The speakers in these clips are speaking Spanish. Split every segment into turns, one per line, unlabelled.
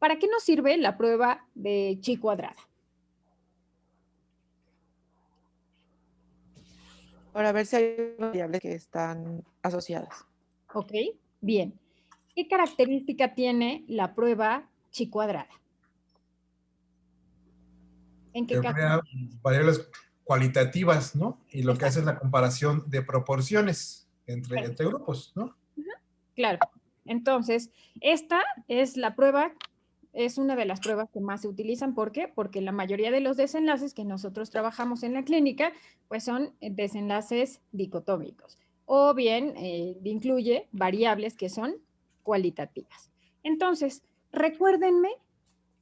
¿Para qué nos sirve la prueba de chi cuadrada?
Para ver si hay variables que están asociadas.
¿Ok? Bien. ¿Qué característica tiene la prueba chi cuadrada? ¿En qué
Que
caso?
crea variables cualitativas, ¿no? Y lo que hace es
Exacto.
la comparación de proporciones entre
Perfecto.
grupos, ¿no?
Claro. Entonces, esta es la prueba, es una de las pruebas que más se utilizan. ¿Por qué? Porque la mayoría de los desenlaces que nosotros trabajamos en la clínica, pues son desenlaces dicotómicos. O bien incluye variables que son cualitativas. Entonces, recuérdenme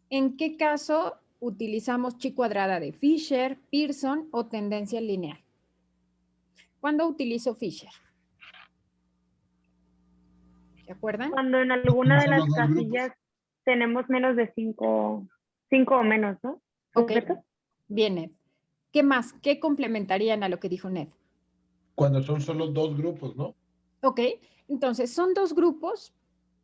en qué caso utilizamos chi cuadrada de Fisher, Pearson o tendencia lineal. ¿Cuándo utilizo Fisher? ¿Se acuerdan?
Cuando en alguna de
Son
las
los dos grupos.
casillas tenemos menos de 5 o menos, ¿no?
Ok,
¿Correcto?
bien, Ned. ¿Qué más? ¿Qué complementarían a lo que dijo Ned?
Cuando son solo dos grupos, ¿no?
Ok, entonces son dos grupos,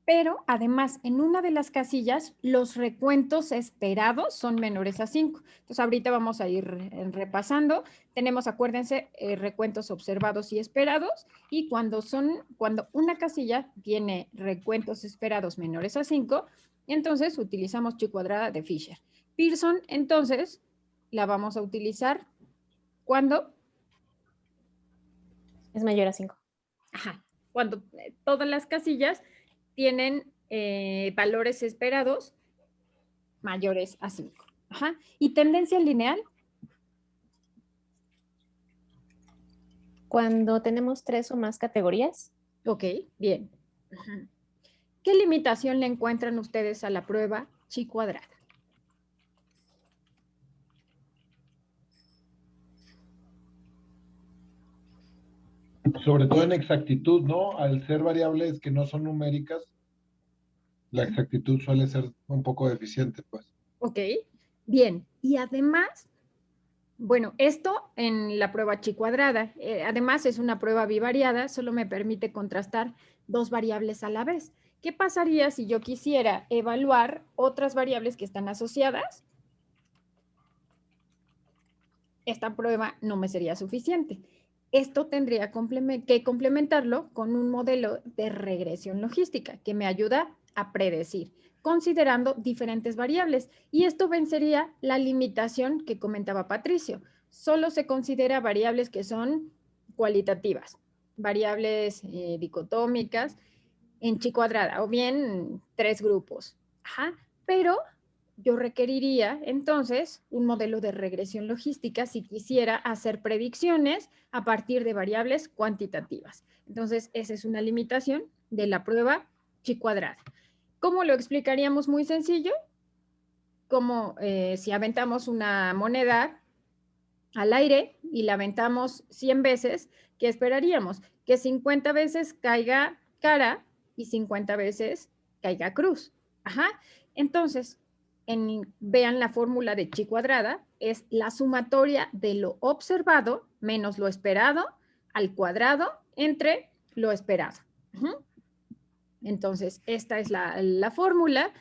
pero además en una de las casillas los recuentos esperados son menores a 5. Entonces ahorita vamos a ir repasando. Tenemos, acuérdense, recuentos observados y esperados, y cuando una casilla tiene recuentos esperados menores a 5, entonces utilizamos chi cuadrada de Fisher. Pearson, entonces, la vamos a utilizar cuando
Es mayor a 5.
Ajá, cuando todas las casillas tienen valores esperados mayores a 5. Ajá. ¿Y tendencia lineal?
Cuando tenemos 3 o más categorías,
Ok, bien. Ajá. ¿Qué limitación le encuentran ustedes a la prueba chi cuadrada?
Sobre todo en exactitud, ¿no? Al ser variables que no son numéricas, la exactitud suele ser un poco deficiente, pues.
Ok, bien. Y además, bueno, esto en la prueba chi cuadrada. Además, es una prueba bivariada, solo me permite contrastar dos variables a la vez. ¿Qué pasaría si yo quisiera evaluar otras variables que están asociadas? Esta prueba no me sería suficiente. Esto tendría que complementarlo con un modelo de regresión logística que me ayuda a predecir, considerando diferentes variables. Y esto vencería la limitación que comentaba Patricio. Solo se considera variables que son cualitativas, variables dicotómicas en chi cuadrada, o bien tres grupos. Ajá. Pero yo requeriría entonces un modelo de regresión logística si quisiera hacer predicciones a partir de variables cuantitativas. Entonces, esa es una limitación de la prueba chi cuadrada. ¿Cómo lo explicaríamos? Muy sencillo. Como si aventamos una moneda al aire y la aventamos 100 veces, ¿qué esperaríamos? Que 50 veces caiga cara y 50 veces caiga cruz. Ajá. Entonces, vean la fórmula de chi cuadrada, es la sumatoria de lo observado menos lo esperado al cuadrado entre lo esperado. Ujú. Entonces, esta es la fórmula.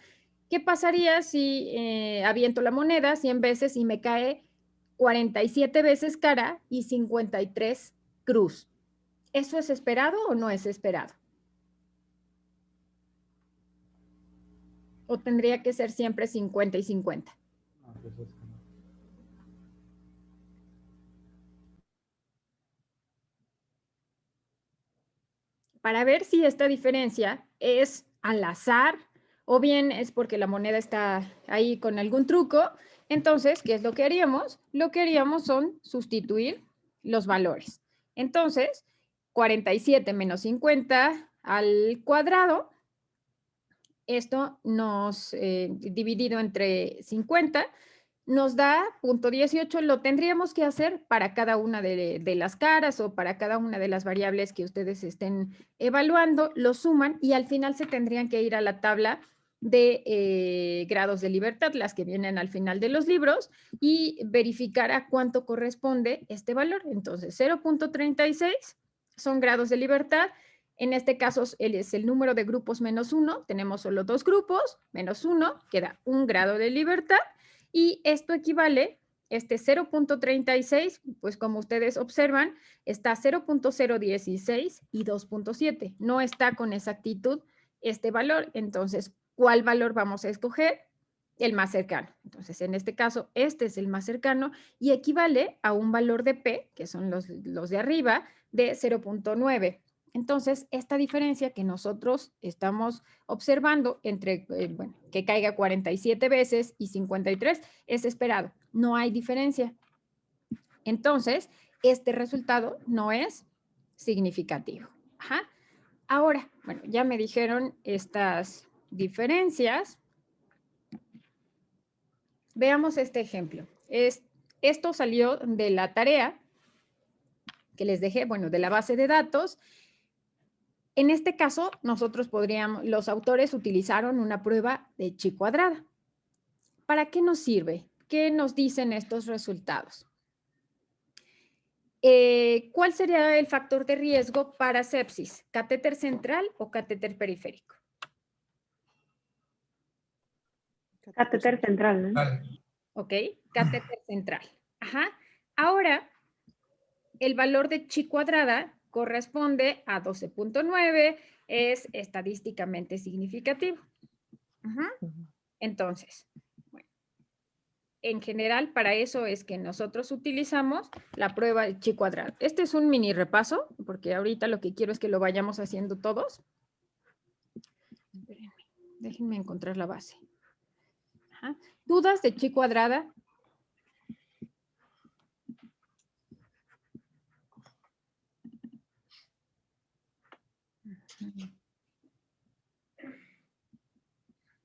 ¿Qué pasaría si aviento la moneda 100 veces y me cae 47 veces cara y 53 cruz? ¿Eso es esperado o no es esperado? ¿O tendría que ser siempre 50 y 50? Para ver si esta diferencia es al azar o bien es porque la moneda está ahí con algún truco, entonces, ¿qué es lo que haríamos? Lo que haríamos son sustituir los valores. Entonces, 47 menos 50 al cuadrado, esto nos dividido entre 50 nos da 0.18, lo tendríamos que hacer para cada una de las caras o para cada una de las variables que ustedes estén evaluando, lo suman y al final se tendrían que ir a la tabla de grados de libertad, las que vienen al final de los libros, y verificar a cuánto corresponde este valor. Entonces, 0.36 son grados de libertad En este caso es el número de grupos menos 1, tenemos solo 2 grupos, menos 1, queda 1 grado de libertad, y esto equivale, este 0.36, pues como ustedes observan, está 0.016 y 2.7, no está con exactitud este valor. Entonces, ¿cuál valor vamos a escoger? El más cercano. Entonces, en este caso, este es el más cercano y equivale a un valor de P, que son los de arriba, de 0.9. Entonces, esta diferencia que nosotros estamos observando entre, bueno, que caiga 47 veces y 53 es esperado. No hay diferencia. Entonces, este resultado no es significativo. Ajá. Ahora, bueno, ya me dijeron estas diferencias. Veamos este ejemplo. Esto salió de la tarea que les dejé, bueno, de la base de datos. En este caso, nosotros los autores utilizaron una prueba de chi cuadrada. ¿Para qué nos sirve? ¿Qué nos dicen estos resultados? ¿Cuál sería el factor de riesgo para sepsis? ¿Catéter central o catéter periférico?
Catéter central, ¿no?
Ok, catéter central. Ajá. Ahora, el valor de chi cuadrada corresponde a 12.9, es estadísticamente significativo. Ajá. Entonces, bueno, en general, para eso es que nosotros utilizamos la prueba de chi cuadrada. Este es un mini repaso, porque ahorita lo que quiero es que lo vayamos haciendo todos. Espérenme, déjenme encontrar la base. Ajá. ¿Dudas de chi cuadrada?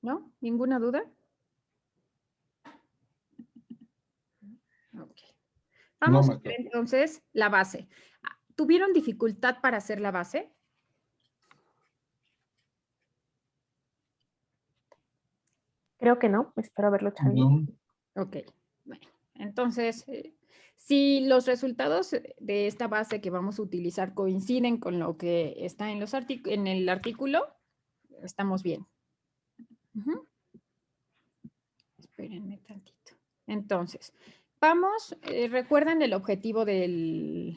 ¿No? ¿Ninguna duda? Ok. Vamos a ver entonces la base. ¿Tuvieron dificultad para hacer la base?
Creo que no, espero haberlo hecho bien.
No.
Ok, bueno, entonces, si los resultados de esta base que vamos a utilizar coinciden con lo que está en el artículo, estamos bien. Espérenme tantito. Entonces, vamos, ¿recuerdan el objetivo del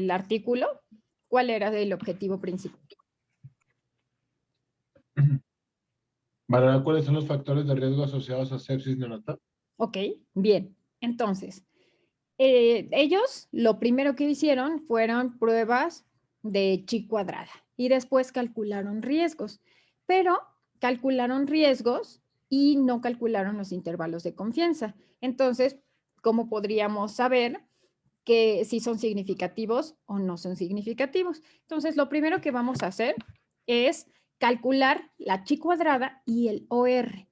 artículo? ¿Cuál era el objetivo principal?
Valorar cuáles son los factores de riesgo asociados a sepsis neonatal.
Ok, bien. Entonces, ellos lo primero que hicieron fueron pruebas de chi cuadrada y después calcularon riesgos, pero calcularon riesgos y no calcularon los intervalos de confianza. Entonces, ¿cómo podríamos saber que si son significativos o no son significativos? Entonces, lo primero que vamos a hacer es calcular la chi cuadrada y el OR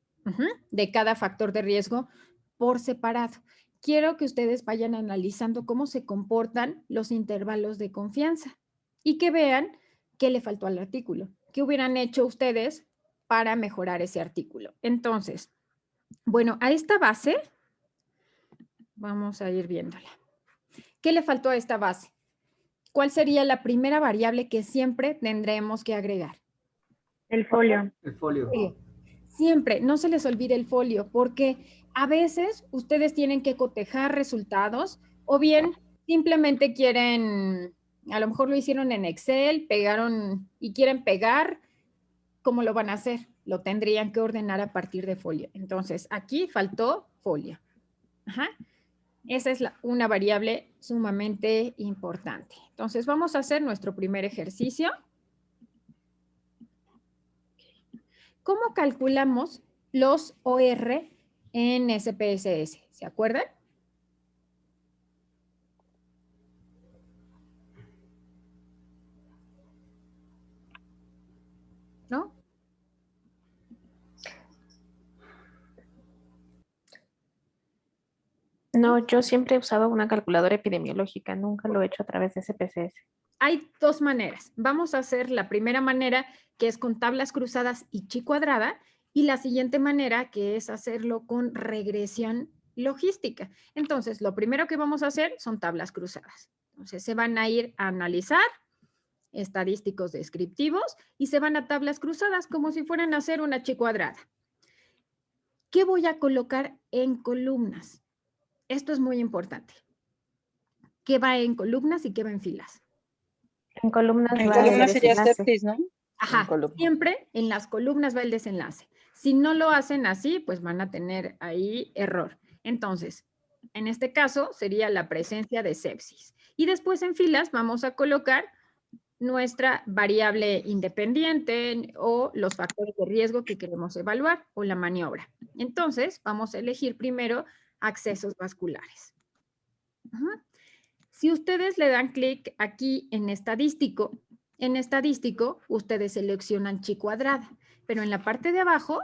de cada factor de riesgo por separado. Quiero que ustedes vayan analizando cómo se comportan los intervalos de confianza y que vean qué le faltó al artículo, qué hubieran hecho ustedes para mejorar ese artículo. Entonces, bueno, a esta base, vamos a ir viéndola. ¿Qué le faltó a esta base? ¿Cuál sería la primera variable que siempre tendremos que agregar?
El folio.
El folio.
Siempre, no se les olvide el folio, porque a veces ustedes tienen que cotejar resultados o bien simplemente quieren, a lo mejor lo hicieron en Excel, pegaron y quieren pegar, ¿cómo lo van a hacer? Lo tendrían que ordenar a partir de folio. Entonces, aquí faltó folio. Ajá. Esa es una variable sumamente importante. Entonces, vamos a hacer nuestro primer ejercicio. ¿Cómo calculamos los OR en SPSS? ¿Se acuerdan? ¿No?
No, yo siempre he usado una calculadora epidemiológica, nunca lo he hecho a través de SPSS.
Hay dos maneras. Vamos a hacer la primera manera, que es con tablas cruzadas y chi cuadrada, y la siguiente manera, que es hacerlo con regresión logística. Entonces, lo primero que vamos a hacer son tablas cruzadas. Entonces, se van a ir a analizar estadísticos descriptivos y se van a tablas cruzadas como si fueran a hacer una chi cuadrada. ¿Qué voy a colocar en columnas? Esto es muy importante. ¿Qué va en columnas y qué va en filas?
En columnas
En
va el
columna sería
desenlace.
septis, ¿no?
Ajá,
columna.
siempre en las columnas va el desenlace. Si no lo hacen así, pues van a tener ahí error. Entonces, en este caso sería la presencia de sepsis. Y después en filas vamos a colocar nuestra variable independiente o los factores de riesgo que queremos evaluar o la maniobra. Entonces, vamos a elegir primero accesos vasculares. Ajá. Si ustedes le dan clic aquí en estadístico ustedes seleccionan chi cuadrada, pero en la parte de abajo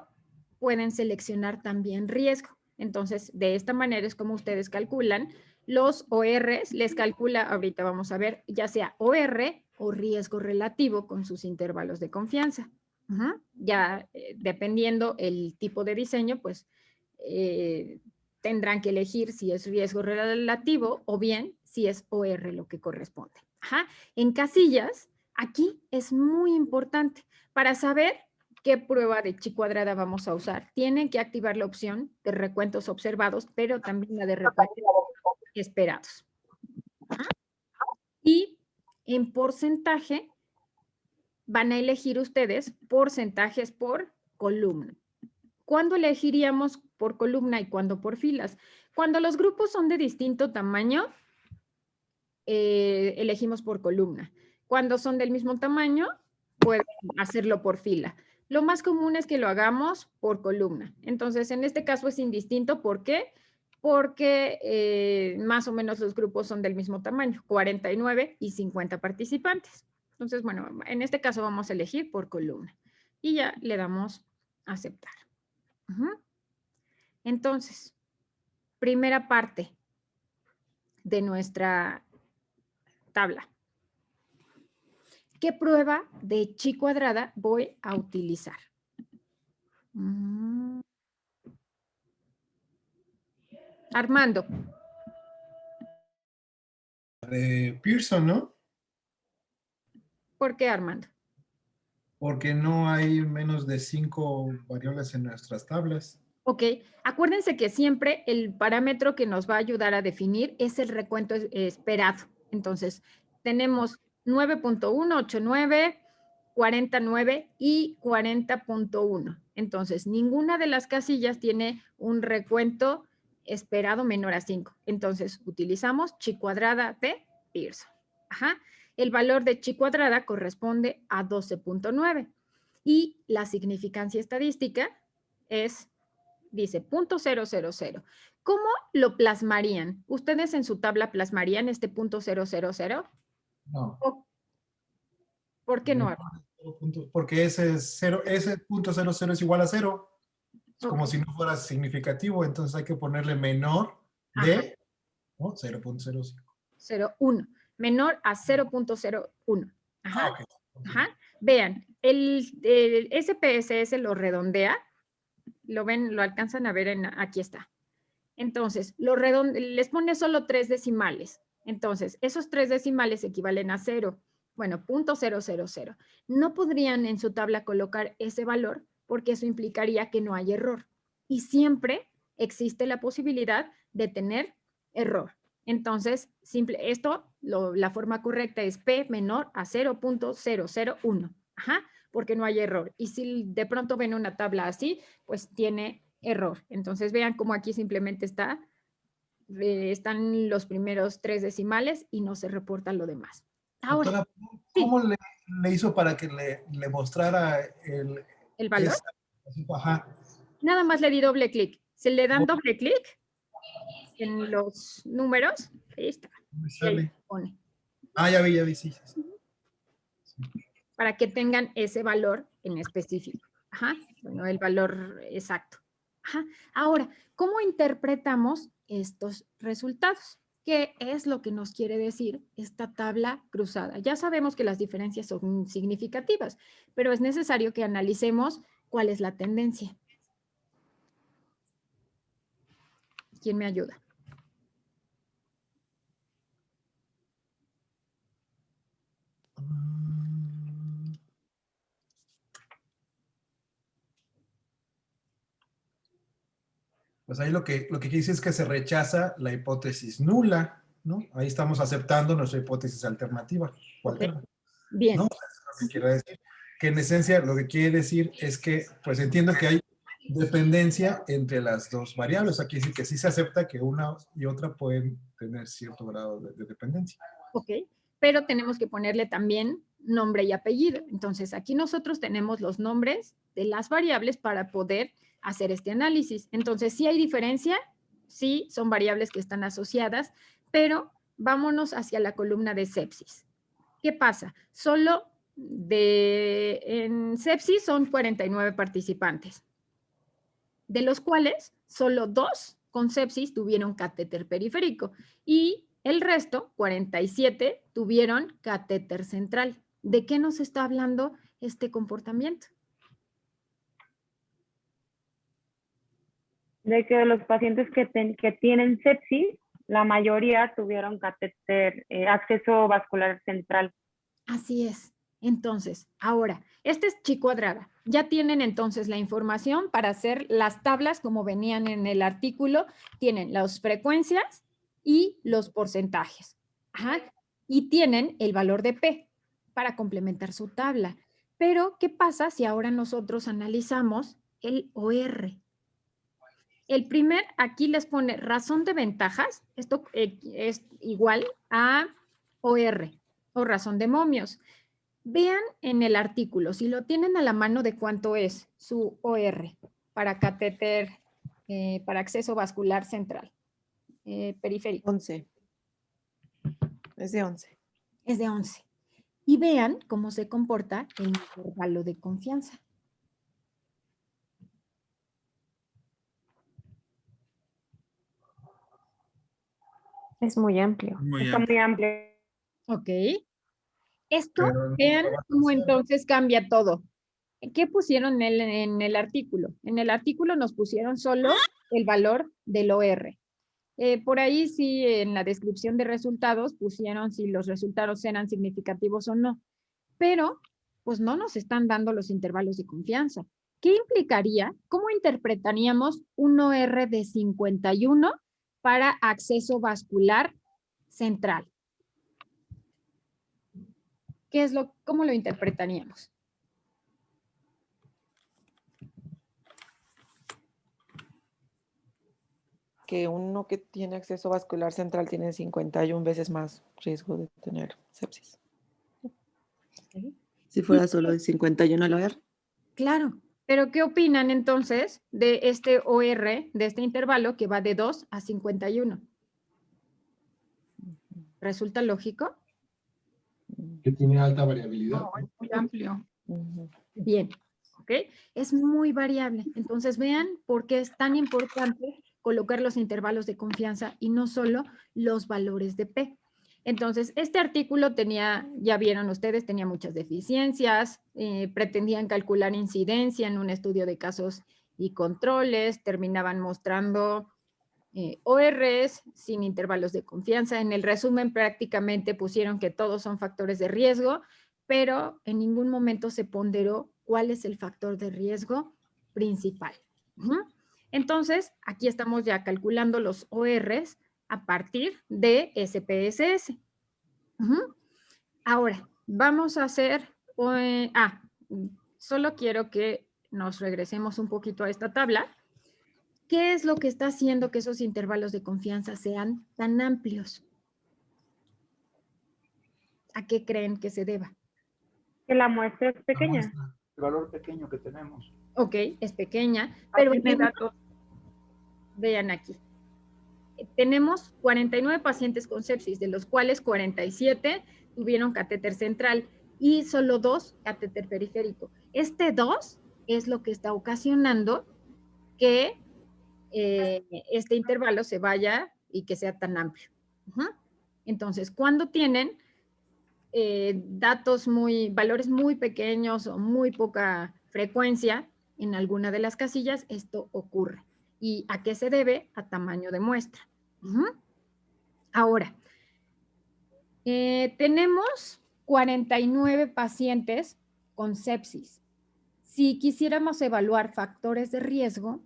pueden seleccionar también riesgo. Entonces, de esta manera es como ustedes calculan los ORs, les calcula, ahorita vamos a ver, ya sea OR o riesgo relativo con sus intervalos de confianza. Ya dependiendo el tipo de diseño, pues tendrán que elegir si es riesgo relativo o bien si es OR lo que corresponde. En casillas, aquí es muy importante para saber qué prueba de chi cuadrada vamos a usar. Tienen que activar la opción de recuentos observados, pero también la de recuentos esperados. Y en porcentaje, van a elegir ustedes porcentajes por columna. ¿Cuándo elegiríamos por columna y cuándo por filas? Cuando los grupos son de distinto tamaño, elegimos por columna. Cuando son del mismo tamaño, pueden hacerlo por fila. Lo más común es que lo hagamos por columna. Entonces, en este caso es indistinto. ¿Por qué? Porque más o menos los grupos son del mismo tamaño, 49 y 50 participantes. Entonces, bueno, en este caso vamos a elegir por columna. Y ya le damos a aceptar. Entonces, primera parte de nuestra tabla. ¿Qué prueba de chi cuadrada voy a utilizar? Armando.
De Pearson, ¿no?
¿Por qué, Armando?
Porque no hay menos de 5 variables en nuestras tablas.
Ok, acuérdense que siempre el parámetro que nos va a ayudar a definir es el recuento esperado. Entonces, tenemos 9.1, 89, 49 y 40.1. Entonces, ninguna de las casillas tiene un recuento esperado menor a 5. Entonces, utilizamos chi cuadrada de Pearson. El valor de chi cuadrada corresponde a 12.9 y la significancia estadística es, dice, 0.000. ¿Cómo lo plasmarían? ¿Ustedes en su tabla plasmarían este 0.000?
No.
¿Por qué no?
Porque ese punto 00 es igual a 0. Es como si no fuera significativo, entonces hay que ponerle menor de, ¿no? 0.05.
0.1. Menor a 0.01.
Ok.
Vean, el SPSS lo redondea. Lo ven, lo alcanzan a ver, aquí está. Entonces, les pone solo 3 decimales. Entonces, esos 3 decimales equivalen a 0. Bueno, 0.000. No podrían en su tabla colocar ese valor porque eso implicaría que no hay error. Y siempre existe la posibilidad de tener error. Entonces, la forma correcta es P menor a 0.001. Porque no hay error. Y si de pronto ven una tabla así, pues tiene error. Entonces vean cómo aquí simplemente están los primeros 3 decimales y no se reporta lo demás. Ahora,
doctora, ¿cómo le hizo para que le mostrara
el valor?
Ajá.
Nada más le di doble clic. Se le dan doble clic en los números. Ahí está. Y ahí se pone.
Ya vi, sí.
Para que tengan ese valor en específico. Bueno, el valor exacto. Ahora, ¿cómo interpretamos estos resultados? ¿Qué es lo que nos quiere decir esta tabla cruzada? Ya sabemos que las diferencias son significativas, pero es necesario que analicemos cuál es la tendencia. ¿Quién me ayuda?
Pues ahí lo que quiere decir es que se rechaza la hipótesis nula, ¿no? Ahí estamos aceptando nuestra hipótesis alternativa. O
Ok.
alterna,
Bien.
¿no? Eso es lo que quiere decir. Que en esencia lo que quiere decir es que, pues entiendo que hay dependencia entre las dos variables. Aquí sí que sí se acepta que una y otra pueden tener cierto grado de dependencia.
Ok, pero tenemos que ponerle también nombre y apellido. Entonces, aquí nosotros tenemos los nombres de las variables para poder hacer este análisis. Entonces, sí hay diferencia, sí son variables que están asociadas, pero vámonos hacia la columna de sepsis. ¿Qué pasa? Solo en sepsis son 49 participantes, de los cuales solo 2 con sepsis tuvieron catéter periférico y el resto, 47, tuvieron catéter central. ¿De qué nos está hablando este comportamiento?
De que los pacientes que tienen sepsis, la mayoría tuvieron catéter, acceso vascular central.
Así es. Entonces, ahora, este es chi cuadrada. Ya tienen entonces la información para hacer las tablas como venían en el artículo. Tienen las frecuencias y los porcentajes. Ajá. Y tienen el valor de P para complementar su tabla. Pero, ¿qué pasa si ahora nosotros analizamos el OR? El primer, aquí les pone razón de ventajas. Esto es igual a OR o razón de momios. Vean en el artículo, si lo tienen a la mano, de cuánto es su OR para catéter, para acceso vascular central, periférico.
11. Es de 11.
Es de 11. Y vean cómo se comporta el intervalo de confianza.
Es muy amplio.
Está muy amplio.
Ok. Esto,
Pero no
vean
lo va a
cómo
hacer.
entonces cambia todo. ¿Qué pusieron en el artículo? En el artículo nos pusieron solo el valor del OR. Por ahí sí, en la descripción de resultados pusieron si los resultados eran significativos o no, pero pues no nos están dando los intervalos de confianza. ¿Qué implicaría? ¿Cómo interpretaríamos un OR de 51 para acceso vascular central? ¿Cómo lo interpretaríamos?
Que uno que tiene acceso vascular central tiene 51 veces más riesgo de tener sepsis.
¿Sí?
Si fuera solo de 51 el OR.
Claro, pero ¿qué opinan entonces de este OR, de este intervalo que va de 2 a 51? ¿Resulta lógico?
Que tiene alta variabilidad.
No, es muy amplio.
Ujú.
Bien, ¿ok? Es muy variable. Entonces vean por qué es tan importante colocar los intervalos de confianza y no solo los valores de P. Entonces, este artículo tenía, ya vieron ustedes, tenía muchas deficiencias, pretendían calcular incidencia en un estudio de casos y controles, terminaban mostrando ORs sin intervalos de confianza. En el resumen prácticamente pusieron que todos son factores de riesgo, pero en ningún momento se ponderó cuál es el factor de riesgo principal. Entonces, aquí estamos ya calculando los ORs a partir de SPSS. Ahora, vamos a hacer, solo quiero que nos regresemos un poquito a esta tabla. ¿Qué es lo que está haciendo que esos intervalos de confianza sean tan amplios? ¿A qué creen que se deba?
Que la muestra es
La
pequeña.
muestra.
El valor pequeño que tenemos.
Ok, es pequeña, pero
Tiene datos.
vean aquí. Tenemos 49 pacientes con sepsis, de los cuales 47 tuvieron catéter central y solo 2 catéter periférico. Este 2 es lo que está ocasionando que este intervalo se vaya y que sea tan amplio. Entonces, cuando tienen valores muy pequeños o muy poca frecuencia en alguna de las casillas, esto ocurre. ¿Y a qué se debe? A tamaño de muestra. Ahora, tenemos 49 pacientes con sepsis. Si quisiéramos evaluar factores de riesgo,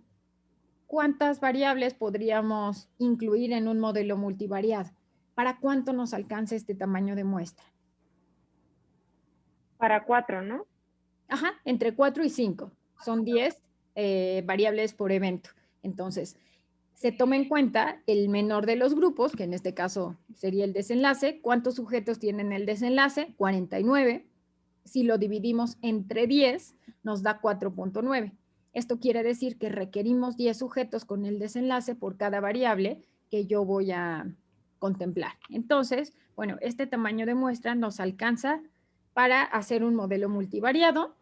¿cuántas variables podríamos incluir en un modelo multivariado? ¿Para cuánto nos alcanza este tamaño de muestra?
Para 4, ¿no?
Ajá, entre 4 y 5. Son 10 variables por evento. Entonces, se toma en cuenta el menor de los grupos, que en este caso sería el desenlace. ¿Cuántos sujetos tienen el desenlace? 49. Si lo dividimos entre 10, nos da 4.9. Esto quiere decir que requerimos 10 sujetos con el desenlace por cada variable que yo voy a contemplar. Entonces, bueno, este tamaño de muestra nos alcanza para hacer un modelo multivariado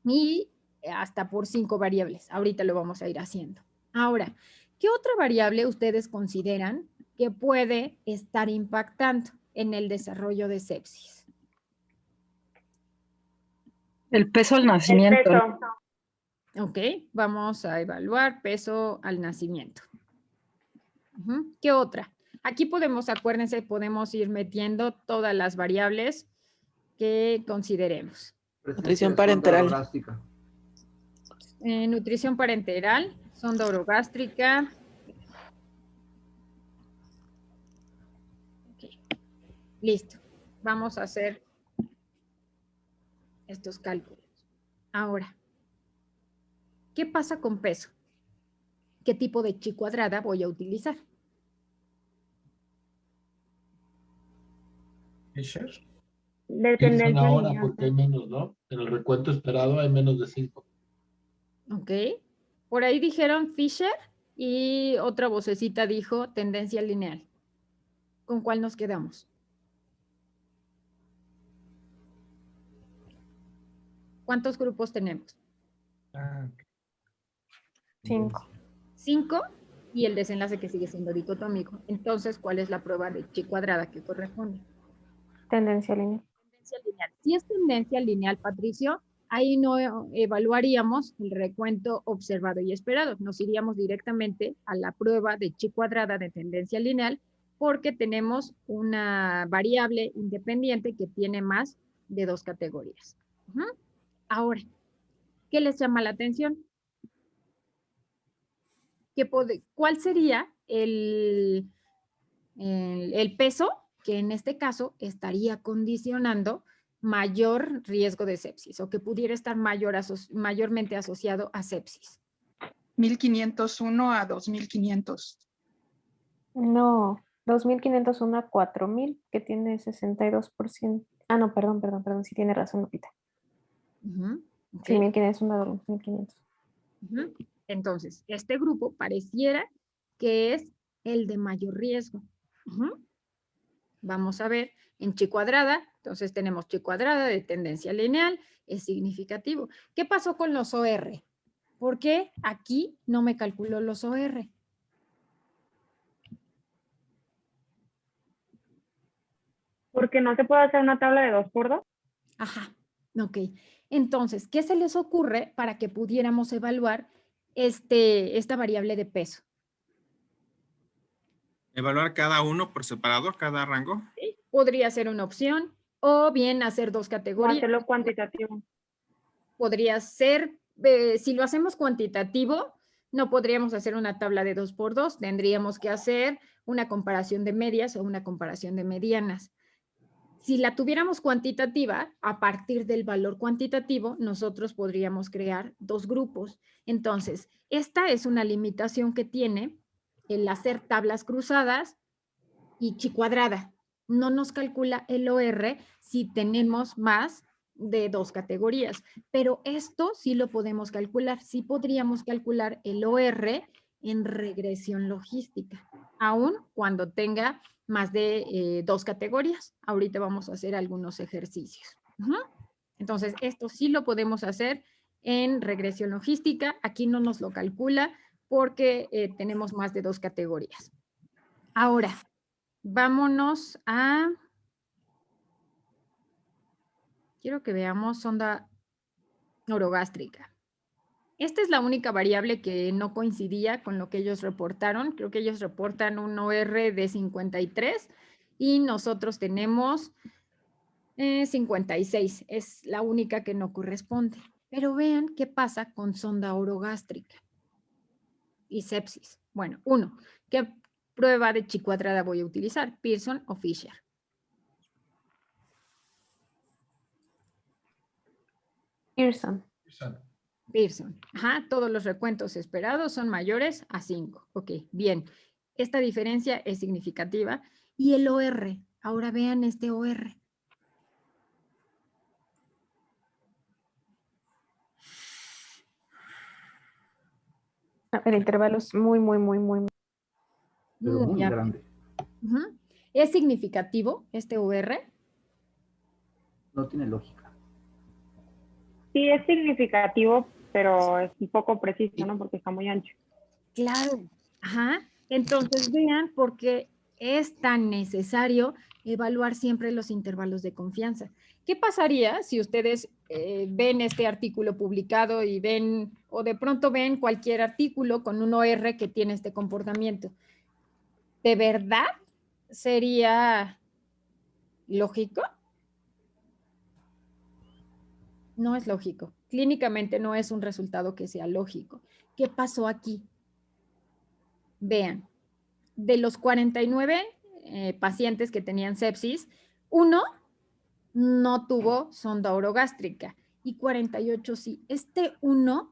y hasta por 5 variables. Ahorita lo vamos a ir haciendo. Ahora, ¿qué otra variable ustedes consideran que puede estar impactando en el desarrollo de sepsis?
El peso al
El
nacimiento.
peso.
Ok, vamos a evaluar peso al nacimiento. ¿Qué otra? Aquí podemos, acuérdense, podemos ir metiendo todas las variables que consideremos.
Nutrición parenteral.
Nutrición parenteral, sonda orogástrica. Okay. Listo. Vamos a hacer estos cálculos. Ahora, ¿qué pasa con peso? ¿Qué tipo de chi cuadrada voy a utilizar?
Fisher.
De
Piensan
tendencia
ahora
lineal.
porque hay menos, ¿no? En el recuento esperado hay menos de 5.
Ok. Por ahí dijeron Fisher y otra vocecita dijo tendencia lineal. ¿Con cuál nos quedamos? ¿Cuántos grupos tenemos?
5.
5 y el desenlace que sigue siendo dicotómico. Entonces, ¿cuál es la prueba de chi cuadrada que corresponde?
Tendencia lineal.
Tendencia lineal. Si es tendencia lineal, Patricio, ahí no evaluaríamos el recuento observado y esperado. Nos iríamos directamente a la prueba de chi cuadrada de tendencia lineal porque tenemos una variable independiente que tiene más de 2 categorías. Ahora, ¿qué les llama la atención? ¿Cuál sería el peso que en este caso estaría condicionando mayor riesgo de sepsis o que pudiera estar mayormente asociado a sepsis?
1501 a 2500.
No, 2501 a 4000, que tiene 62%. Ah, no, perdón, sí tiene razón, Lupita.
Ok.
Sí, 1501 a 2500.
Entonces, este grupo pareciera que es el de mayor riesgo. Vamos a ver en chi cuadrada. Entonces tenemos chi cuadrada de tendencia lineal, es significativo. ¿Qué pasó con los OR? ¿Por qué aquí no me calculó los OR?
Porque no se puede hacer una tabla de 2x2.
Ajá, ok. Entonces, ¿qué se les ocurre para que pudiéramos evaluar esta variable de peso?
Evaluar cada uno por separado, cada rango.
¿Sí? Podría ser una opción, o bien hacer 2
O
categorías.
hacerlo cuantitativo.
Podría ser, si lo hacemos cuantitativo, no podríamos hacer una tabla de 2x2, tendríamos que hacer una comparación de medias o una comparación de medianas. Si la tuviéramos cuantitativa, a partir del valor cuantitativo, nosotros podríamos crear 2 grupos. Entonces, esta es una limitación que tiene el hacer tablas cruzadas y chi cuadrada. No nos calcula el OR si tenemos más de 2 categorías, pero esto sí lo podemos calcular. Sí podríamos calcular el OR en regresión logística, aun cuando tenga más de 2 categorías. Ahorita vamos a hacer algunos ejercicios. Entonces, esto sí lo podemos hacer en regresión logística. Aquí no nos lo calcula porque tenemos más de 2 categorías. Ahora, vámonos a... Quiero que veamos sonda orogástrica. Esta es la única variable que no coincidía con lo que ellos reportaron. Creo que ellos reportan un OR de 53 y nosotros tenemos 56. Es la única que no corresponde. Pero vean qué pasa con sonda orogástrica. y sepsis. Bueno, 1. ¿Qué prueba de chi cuadrada voy a utilizar? ¿Pearson o Fisher?
Pearson.
Pearson. Ajá, todos los recuentos esperados son mayores a 5. Ok, bien. Esta diferencia es significativa. Y el OR. Ahora vean este OR.
El intervalo es muy, muy, muy, muy.
Pero muy
Ya.
grande.
Ujú. ¿Es significativo este OR?
No tiene lógica.
Sí, es significativo, pero es un poco preciso, ¿no? Porque está muy ancho.
Claro. Ajá. Entonces vean por qué es tan necesario evaluar siempre los intervalos de confianza. ¿Qué pasaría si ustedes ven este artículo publicado y ven, o de pronto ven cualquier artículo con un OR que tiene este comportamiento? ¿De verdad sería lógico? No es lógico. Clínicamente no es un resultado que sea lógico. ¿Qué pasó aquí? Vean, de los 49 pacientes que tenían sepsis, 1 no tuvo sonda orogástrica y 48 sí. Este 1,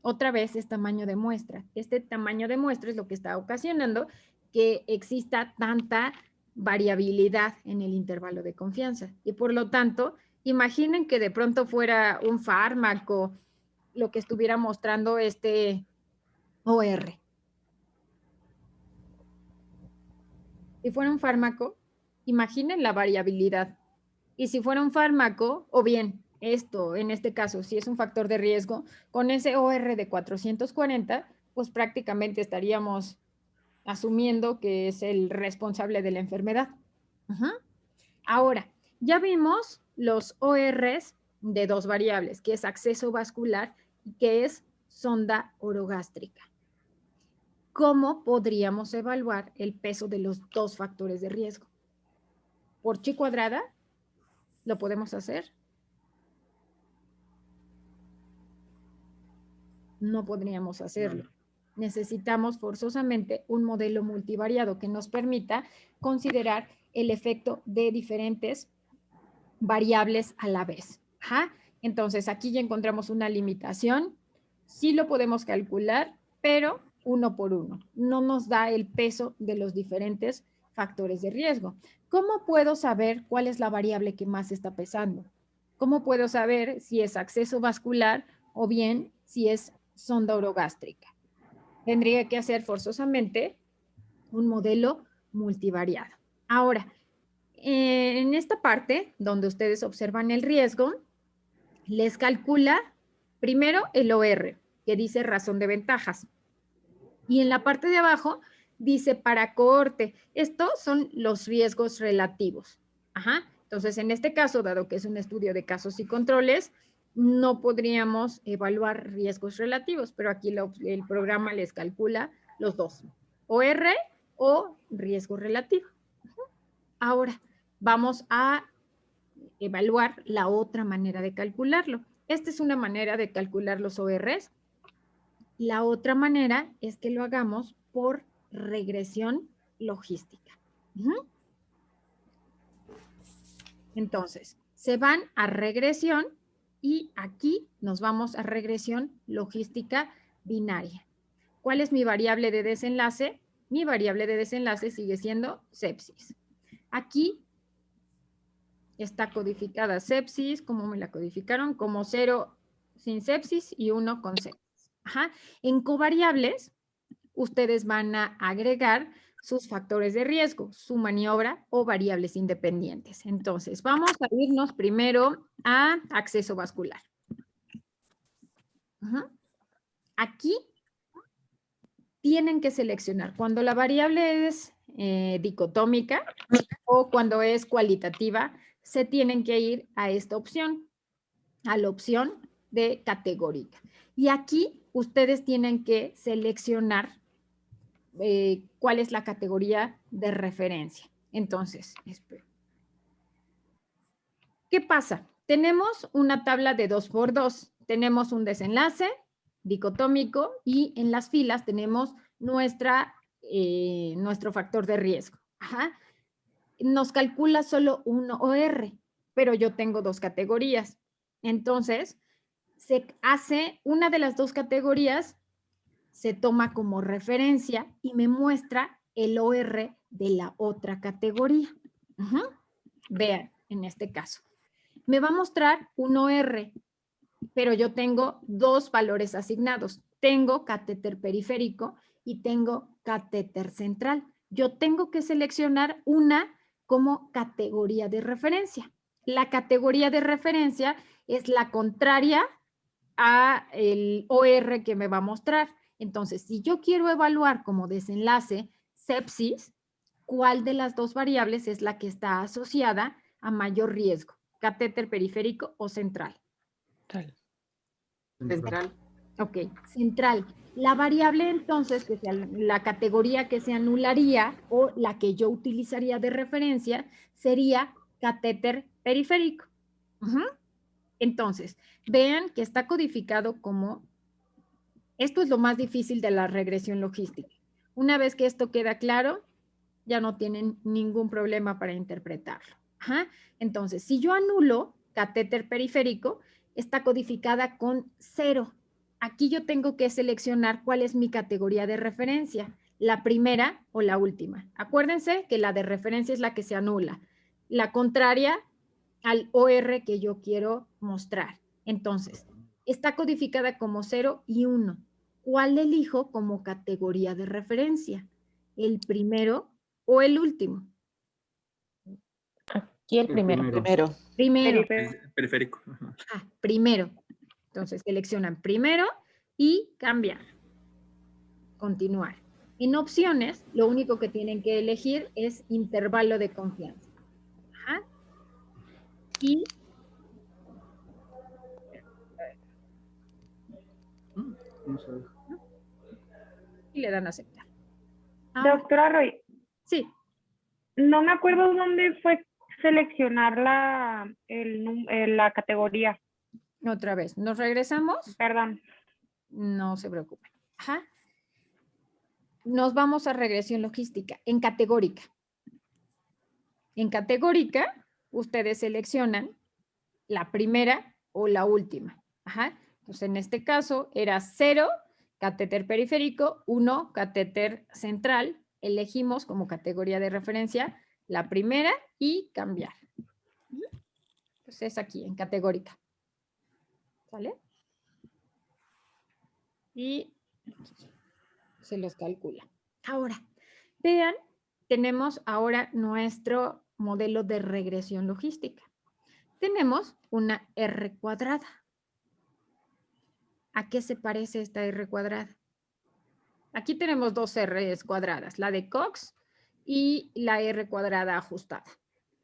otra vez, es tamaño de muestra. Este tamaño de muestra es lo que está ocasionando que exista tanta variabilidad en el intervalo de confianza. Y por lo tanto, imaginen que de pronto fuera un fármaco lo que estuviera mostrando este OR. Si fuera un fármaco, imaginen la variabilidad. Y si fuera un fármaco, o bien esto, en este caso, si es un factor de riesgo, con ese OR de 440, pues prácticamente estaríamos asumiendo que es el responsable de la enfermedad. Ajá. Ahora, ya vimos los ORs de 2 variables, que es acceso vascular y que es sonda orogástrica. ¿Cómo podríamos evaluar el peso de los 2 factores de riesgo? ¿Por chi cuadrada? ¿Lo podemos hacer? No podríamos hacerlo. Necesitamos forzosamente un modelo multivariado que nos permita considerar el efecto de diferentes variables a la vez. Ajá. Entonces, aquí ya encontramos una limitación. Sí lo podemos calcular, pero 1 por 1. No nos da el peso de los diferentes factores de riesgo. ¿Cómo puedo saber cuál es la variable que más está pesando? ¿Cómo puedo saber si es acceso vascular o bien si es sonda orogástrica? Tendría que hacer forzosamente un modelo multivariado. Ahora, en esta parte donde ustedes observan el riesgo, les calcula primero el OR, que dice razón de ventajas. Y en la parte de abajo dice para cohorte. Estos son los riesgos relativos. Ajá. Entonces, en este caso, dado que es un estudio de casos y controles, no podríamos evaluar riesgos relativos, pero aquí el programa les calcula los dos, OR o riesgo relativo. Ahora, vamos a evaluar la otra manera de calcularlo. Esta es una manera de calcular los ORs. La otra manera es que lo hagamos por regresión logística. Entonces, se van a regresión y aquí nos vamos a regresión logística binaria. ¿Cuál es mi variable de desenlace? Mi variable de desenlace sigue siendo sepsis. Aquí está codificada sepsis. ¿Cómo me la codificaron? Como 0 sin sepsis y 1 con sepsis. Ajá. En covariables, ustedes van a agregar sus factores de riesgo, su maniobra o variables independientes. Entonces, vamos a irnos primero a acceso vascular. Aquí tienen que seleccionar cuando la variable es dicotómica o cuando es cualitativa, se tienen que ir a esta opción, a la opción de categórica. Y aquí ustedes tienen que seleccionar cuál es la categoría de referencia. Entonces, espero. ¿Qué pasa? Tenemos una tabla de 2 por 2. Tenemos un desenlace dicotómico, y en las filas tenemos nuestro factor de riesgo. Ajá. Nos calcula solo un OR, pero yo tengo dos categorías. Entonces, se hace una de las dos categorías, se toma como referencia y me muestra el OR de la otra categoría. Ajá. Vean, en este caso. Me va a mostrar un OR, pero yo tengo dos valores asignados. Tengo catéter periférico y tengo catéter central. Yo tengo que seleccionar una como categoría de referencia. La categoría de referencia es la contraria a el OR que me va a mostrar. Entonces, si yo quiero evaluar como desenlace sepsis, ¿cuál de las dos variables es la que está asociada a mayor riesgo? ¿Catéter periférico o central?
Central.
Ok, central. La variable entonces, que sea la categoría que se anularía o la que yo utilizaría de referencia, sería catéter periférico. Entonces, vean que está codificado como, esto es lo más difícil de la regresión logística. Una vez que esto queda claro, ya no tienen ningún problema para interpretarlo. Entonces, si yo anulo catéter periférico, está codificada con 0. Aquí yo tengo que seleccionar cuál es mi categoría de referencia, la primera o la última. Acuérdense que la de referencia es la que se anula, la contraria al OR que yo quiero mostrar. Entonces, está codificada como 0 y 1. ¿Cuál elijo como categoría de referencia? ¿El primero o el último?
Aquí el primero.
Primero.
Periférico.
Primero. Entonces seleccionan primero y cambiar. Continuar. En opciones, lo único que tienen que elegir es intervalo de confianza. Y le dan a aceptar.
Doctora Roy.
Sí.
No me acuerdo dónde fue seleccionar la categoría.
Otra vez, ¿nos regresamos?
Perdón.
No se preocupen. Nos vamos a regresión logística, en categórica. En categórica, ustedes seleccionan la primera o la última. Entonces, en este caso, era 0, catéter periférico, 1, catéter central. Elegimos como categoría de referencia la primera y cambiar. Pues es aquí, en categórica. ¿Sale? Y se los calcula. Ahora, vean, tenemos ahora nuestro modelo de regresión logística. Tenemos una R cuadrada. ¿A qué se parece esta R cuadrada? Aquí tenemos dos R's cuadradas, la de Cox y la R cuadrada ajustada.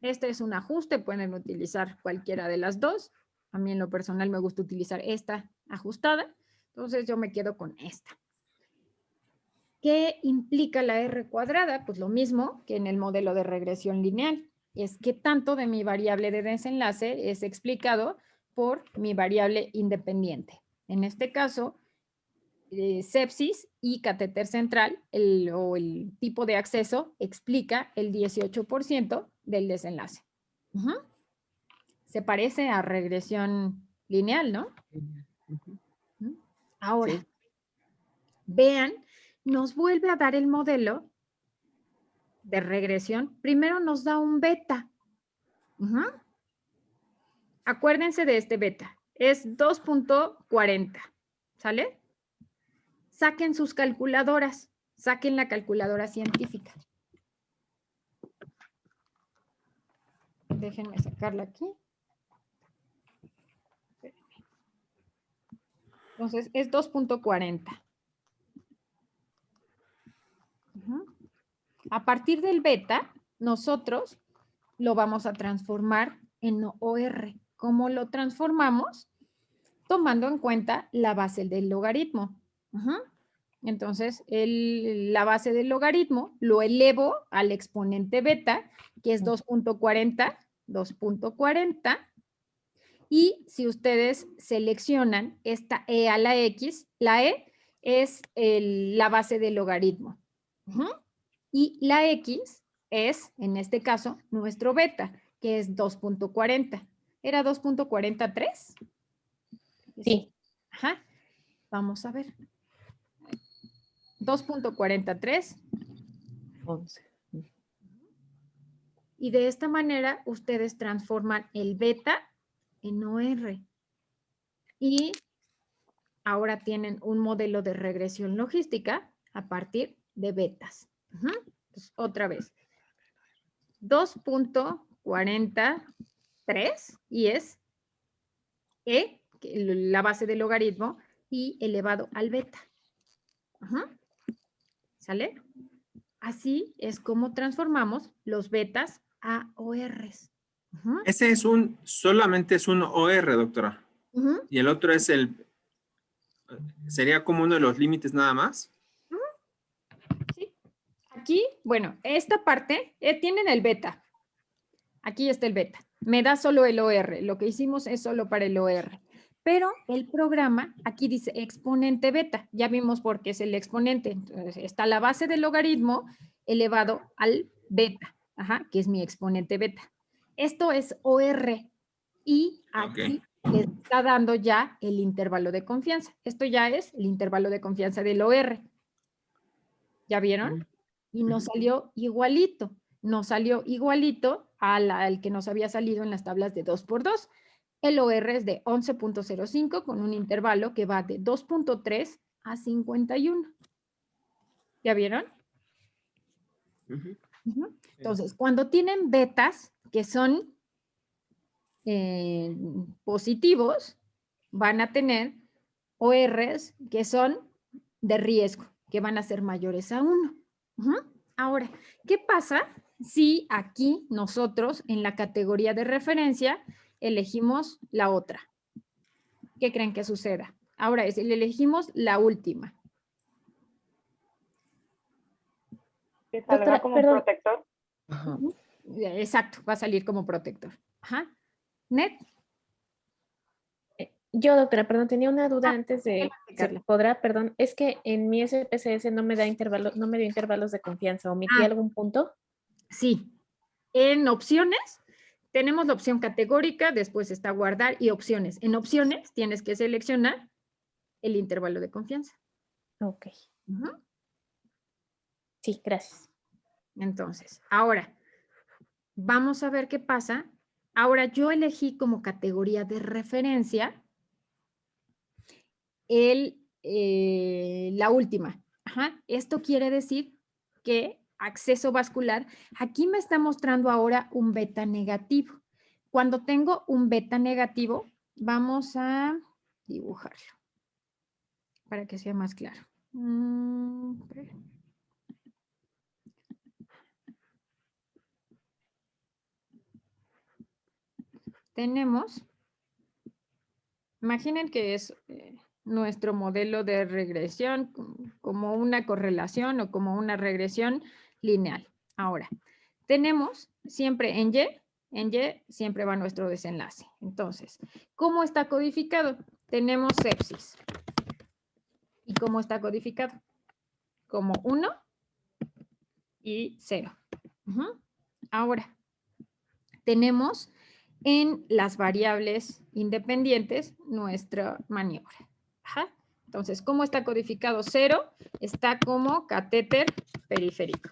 Este es un ajuste, pueden utilizar cualquiera de las dos. A mí en lo personal me gusta utilizar esta ajustada, entonces yo me quedo con esta. ¿Qué implica la R cuadrada? Pues lo mismo que en el modelo de regresión lineal. Es que tanto de mi variable de desenlace es explicado por mi variable independiente. En este caso, sepsis y catéter central, el tipo de acceso, explica el 18% del desenlace. Se parece a regresión lineal, ¿no? Ahora, sí. Vean, nos vuelve a dar el modelo de regresión. Primero nos da un beta. Acuérdense de este beta. Es 2.40. ¿Sale? Saquen sus calculadoras. Saquen la calculadora científica. Déjenme sacarla aquí. Entonces, es 2.40. A partir del beta, nosotros lo vamos a transformar en OR. ¿Cómo lo transformamos? Tomando en cuenta la base del logaritmo. Entonces, la base del logaritmo lo elevo al exponente beta, que es 2.40, 2.40, Y si ustedes seleccionan esta E a la X, la E es la base del logaritmo. Y la X es, en este caso, nuestro beta, que es 2.40. ¿Era 2.43?
Sí.
Ajá. Vamos a ver. 2.43.
11.
Y de esta manera ustedes transforman el beta en OR. Y ahora tienen un modelo de regresión logística a partir de betas. Entonces, otra vez. 2.43 y es E, la base del logaritmo, y elevado al beta. ¿Sale? Así es como transformamos los betas a ORs.
Ese es solamente es un OR, doctora. Y el otro es sería como uno de los límites nada más.
Sí. Aquí, bueno, esta parte, tienen el beta. Aquí está el beta. Me da solo el OR. Lo que hicimos es solo para el OR. Pero el programa, aquí dice exponente beta. Ya vimos por qué es el exponente. Entonces, está la base del logaritmo elevado al beta, que es mi exponente beta. Esto es OR. Y aquí le está dando ya el intervalo de confianza. Esto ya es el intervalo de confianza del OR. ¿Ya vieron? Y nos salió igualito. Nos salió igualito al que nos había salido en las tablas de 2×2. El OR es de 11.05 con un intervalo que va de 2.3 a 51. ¿Ya vieron? Entonces, cuando tienen betas que son positivos, van a tener ORs que son de riesgo, que van a ser mayores a 1. Ahora, ¿qué pasa si aquí nosotros en la categoría de referencia elegimos la otra? ¿Qué creen que suceda? Ahora le elegimos la última.
Que salga como protector.
Exacto, va a salir como protector. ¿Net?
Yo, doctora, perdón, tenía una duda antes de, ¿se podrá? Perdón, es que en mi SPSS no me da intervalos, no me dio intervalos de confianza. ¿Omití algún punto?
Sí. En opciones, tenemos la opción categórica, después está guardar y opciones. En opciones tienes que seleccionar el intervalo de confianza.
Ok. Sí, gracias.
Entonces, ahora, vamos a ver qué pasa. Ahora yo elegí como categoría de referencia la última. Esto quiere decir que acceso vascular, aquí me está mostrando ahora un beta negativo. Cuando tengo un beta negativo, vamos a dibujarlo para que sea más claro. Tenemos, imaginen que es nuestro modelo de regresión como una correlación o como una regresión lineal. Ahora, tenemos siempre en Y siempre va nuestro desenlace. Entonces, ¿cómo está codificado? Tenemos sepsis. ¿Y cómo está codificado? Como 1 y 0. Ahora, tenemos en las variables independientes nuestra maniobra. Entonces, ¿cómo está codificado 0? Está como catéter periférico.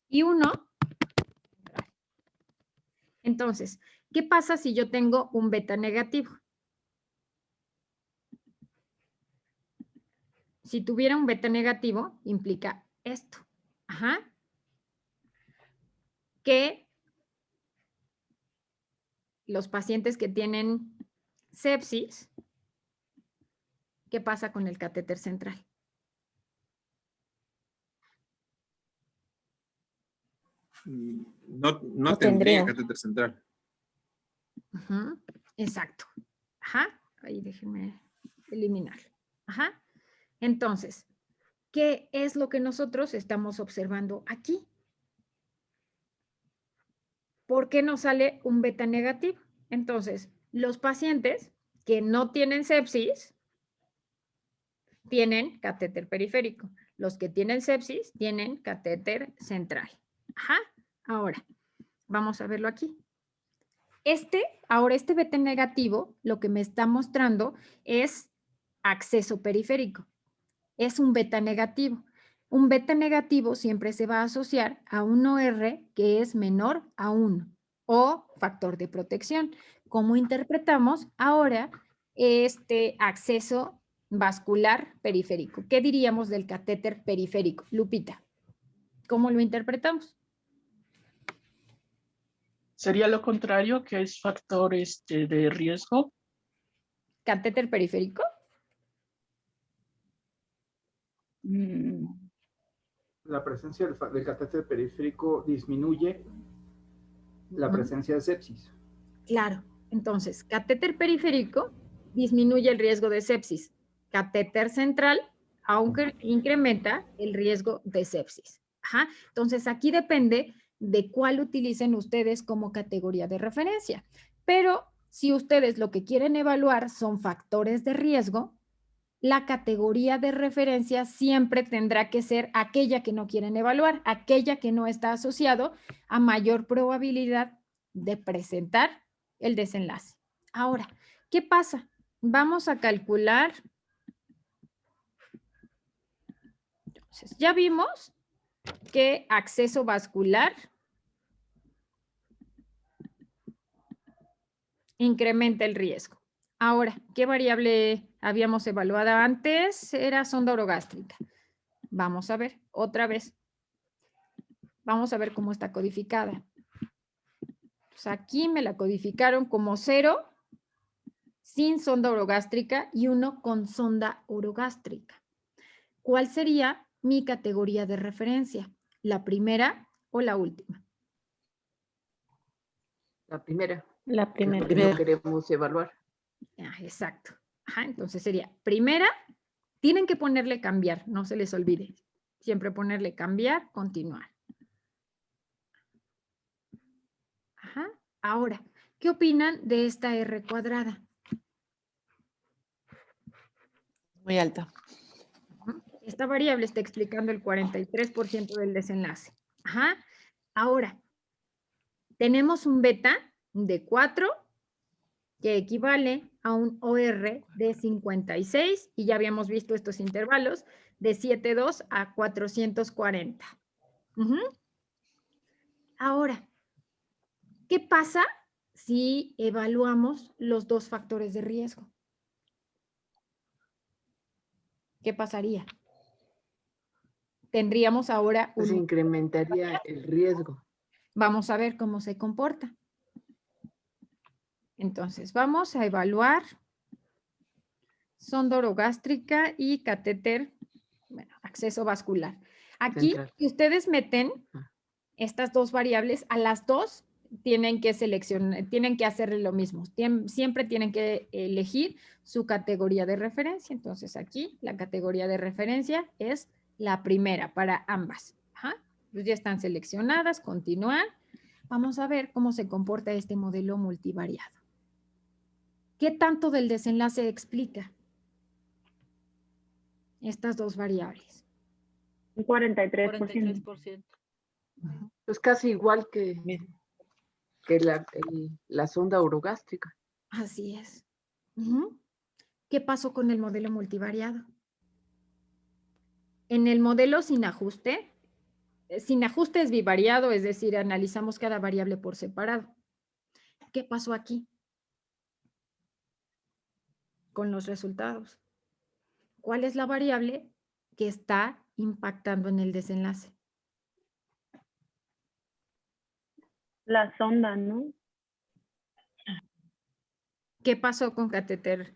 Y 1. Entonces, ¿qué pasa si yo tengo un beta negativo? Si tuviera un beta negativo, implica esto. Que los pacientes que tienen sepsis, ¿qué pasa con el catéter central?
No tendría catéter central.
Exacto. Ahí déjenme eliminarlo. Entonces, ¿qué es lo que nosotros estamos observando aquí? ¿Por qué nos sale un beta negativo? Entonces, los pacientes que no tienen sepsis tienen catéter periférico. Los que tienen sepsis tienen catéter central. Ajá. Ahora, vamos a verlo aquí. Ahora este beta negativo, lo que me está mostrando es acceso periférico. Es un beta negativo. Un beta negativo siempre se va a asociar a un OR que es menor a 1 o factor de protección. ¿Cómo interpretamos ahora este acceso vascular periférico? ¿Qué diríamos del catéter periférico? Lupita, ¿cómo lo interpretamos?
Sería lo contrario, que es factor de riesgo.
¿Catéter periférico?
La presencia del catéter periférico disminuye la presencia de sepsis.
Claro. Entonces, catéter periférico disminuye el riesgo de sepsis. Catéter central, aunque incrementa el riesgo de sepsis. Ajá. Entonces, aquí depende de cuál utilicen ustedes como categoría de referencia. Pero si ustedes lo que quieren evaluar son factores de riesgo, la categoría de referencia siempre tendrá que ser aquella que no quieren evaluar, aquella que no está asociado a mayor probabilidad de presentar el desenlace. Ahora, ¿qué pasa? Vamos a calcular. Entonces, ya vimos que acceso vascular incrementa el riesgo. Ahora, ¿qué variable habíamos evaluado antes? Era sonda orogástrica. Vamos a ver, otra vez. Vamos a ver cómo está codificada. Pues aquí me la codificaron como 0 sin sonda orogástrica y 1 con sonda orogástrica. ¿Cuál sería mi categoría de referencia? ¿La primera o la última?
La primera.
La primera.
Que no queremos evaluar.
Exacto. Ajá, entonces sería primera, tienen que ponerle cambiar, no se les olvide. Siempre ponerle cambiar, continuar. Ajá. Ahora, ¿qué opinan de esta R cuadrada?
Muy alta.
Esta variable está explicando el 43% del desenlace. Ajá. Ahora, tenemos un beta de 4 que equivale a un OR de 56 y ya habíamos visto estos intervalos de 7,2 a 440. Ahora, ¿qué pasa si evaluamos los dos factores de riesgo? ¿Qué pasaría? Tendríamos ahora
pues incrementaría el riesgo.
Vamos a ver cómo se comporta. Entonces, vamos a evaluar sonda orogástrica y catéter, bueno, acceso vascular. Aquí, si ustedes meten estas dos variables, a las dos tienen que seleccionar, tienen que hacer lo mismo. Siempre tienen que elegir su categoría de referencia. Entonces, aquí la categoría de referencia es la primera para ambas. Ajá. Pues ya están seleccionadas, continuar. Vamos a ver cómo se comporta este modelo multivariado. ¿Qué tanto del desenlace explica estas dos variables?
Un 43%.
43%. Pues casi igual que la sonda orogástrica.
Así es. ¿Qué pasó con el modelo multivariado? En el modelo sin ajuste es bivariado, es decir, analizamos cada variable por separado. ¿Qué pasó aquí con los resultados? ¿Cuál es la variable que está impactando en el desenlace?
La sonda, ¿no?
¿Qué pasó con catéter?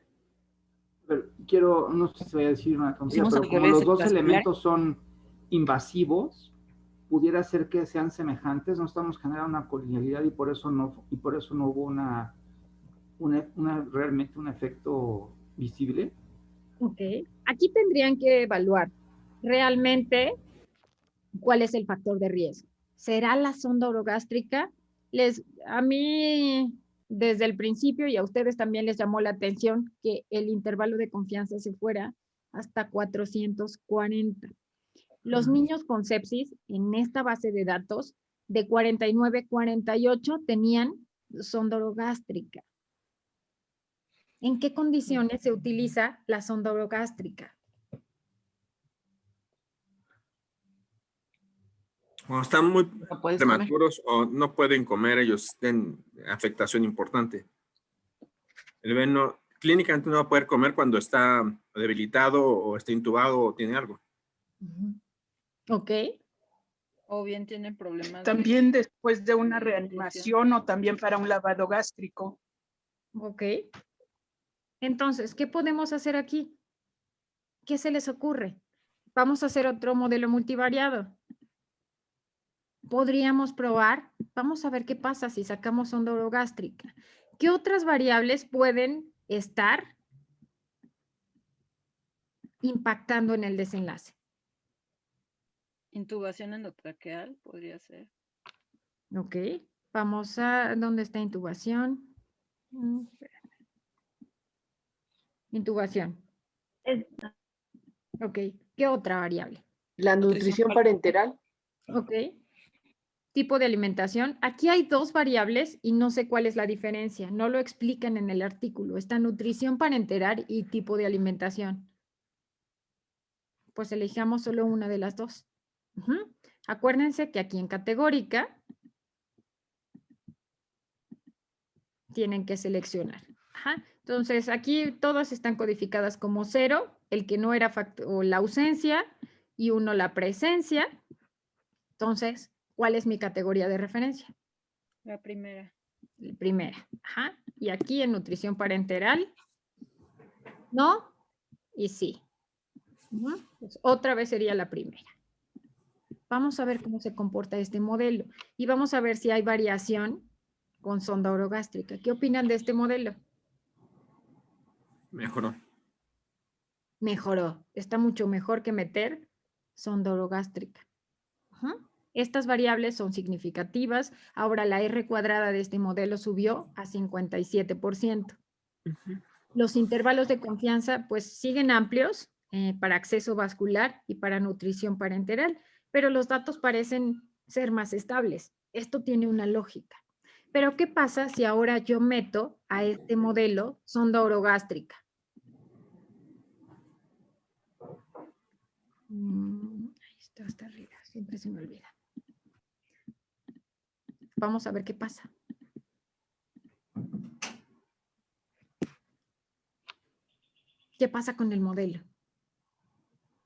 Pero no sé si voy a decir una tontería, pero como los dos elementos son invasivos, pudiera ser que sean semejantes, no estamos generando una colinealidad y por eso no hubo realmente un efecto visible.
Ok. Aquí tendrían que evaluar realmente cuál es el factor de riesgo. ¿Será la sonda orogástrica? A mí desde el principio, y a ustedes también les llamó la atención que el intervalo de confianza se fuera hasta 440. Los niños con sepsis en esta base de datos de 49-48 tenían sonda orogástrica. ¿En qué condiciones se utiliza la sonda orogástrica?
Cuando están muy
No puedes
prematuros o no pueden comer, ellos tienen afectación importante. El bebé clínicamente no va a poder comer cuando está debilitado o está intubado o tiene algo.
Ok.
O bien tienen problemas.
También después de una reanimación o también para un lavado gástrico.
Ok. Entonces, ¿qué podemos hacer aquí? ¿Qué se les ocurre? Vamos a hacer otro modelo multivariado. Podríamos probar, vamos a ver qué pasa si sacamos sonda orogástrica. ¿Qué otras variables pueden estar impactando en el desenlace?
Intubación endotraqueal podría ser.
Ok, vamos a, ¿dónde está intubación? Intubación. Ok, ¿qué otra variable?
La nutrición parenteral.
Ok. Tipo de alimentación. Aquí hay dos variables y no sé cuál es la diferencia. No lo explican en el artículo. Está nutrición parenteral y tipo de alimentación. Pues elijamos solo una de las dos. Acuérdense que aquí en categórica tienen que seleccionar. Entonces, aquí todas están codificadas como 0, el que no era o la ausencia, y 1 la presencia. Entonces, ¿cuál es mi categoría de referencia?
La primera.
La primera. Y aquí en nutrición parenteral, no y sí. Pues otra vez sería la primera. Vamos a ver cómo se comporta este modelo y vamos a ver si hay variación con sonda orogástrica. ¿Qué opinan de este modelo?
Mejoró.
Mejoró. Está mucho mejor que meter sonda orogástrica. Estas variables son significativas. Ahora la R cuadrada de este modelo subió a 57%. Los intervalos de confianza pues siguen amplios para acceso vascular y para nutrición parenteral, pero los datos parecen ser más estables. Esto tiene una lógica. Pero ¿qué pasa si ahora yo meto a este modelo sonda orogástrica? Ahí está, hasta arriba, siempre se me olvida. Vamos a ver qué pasa. ¿Qué pasa con el modelo?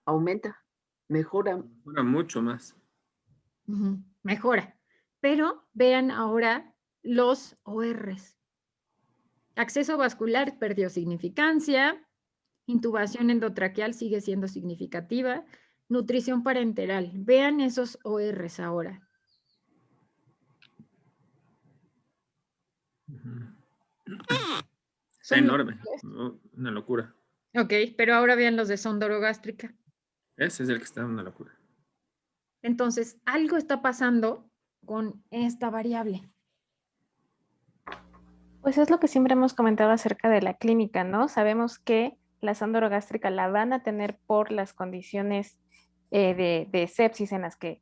Aumenta, mejora.
Mejora mucho más.
Mejora. Pero vean ahora los ORs. Acceso vascular perdió significancia. Intubación endotraqueal sigue siendo significativa. Nutrición parenteral. Vean esos ORs ahora.
Está enorme. Una locura.
Ok, pero ahora vean los de sonda orogástrica.
Ese es el que está en una locura.
Entonces, algo está pasando con esta variable.
Pues es lo que siempre hemos comentado acerca de la clínica, ¿no? Sabemos que la sonda orogástrica la van a tener por las condiciones de sepsis en las que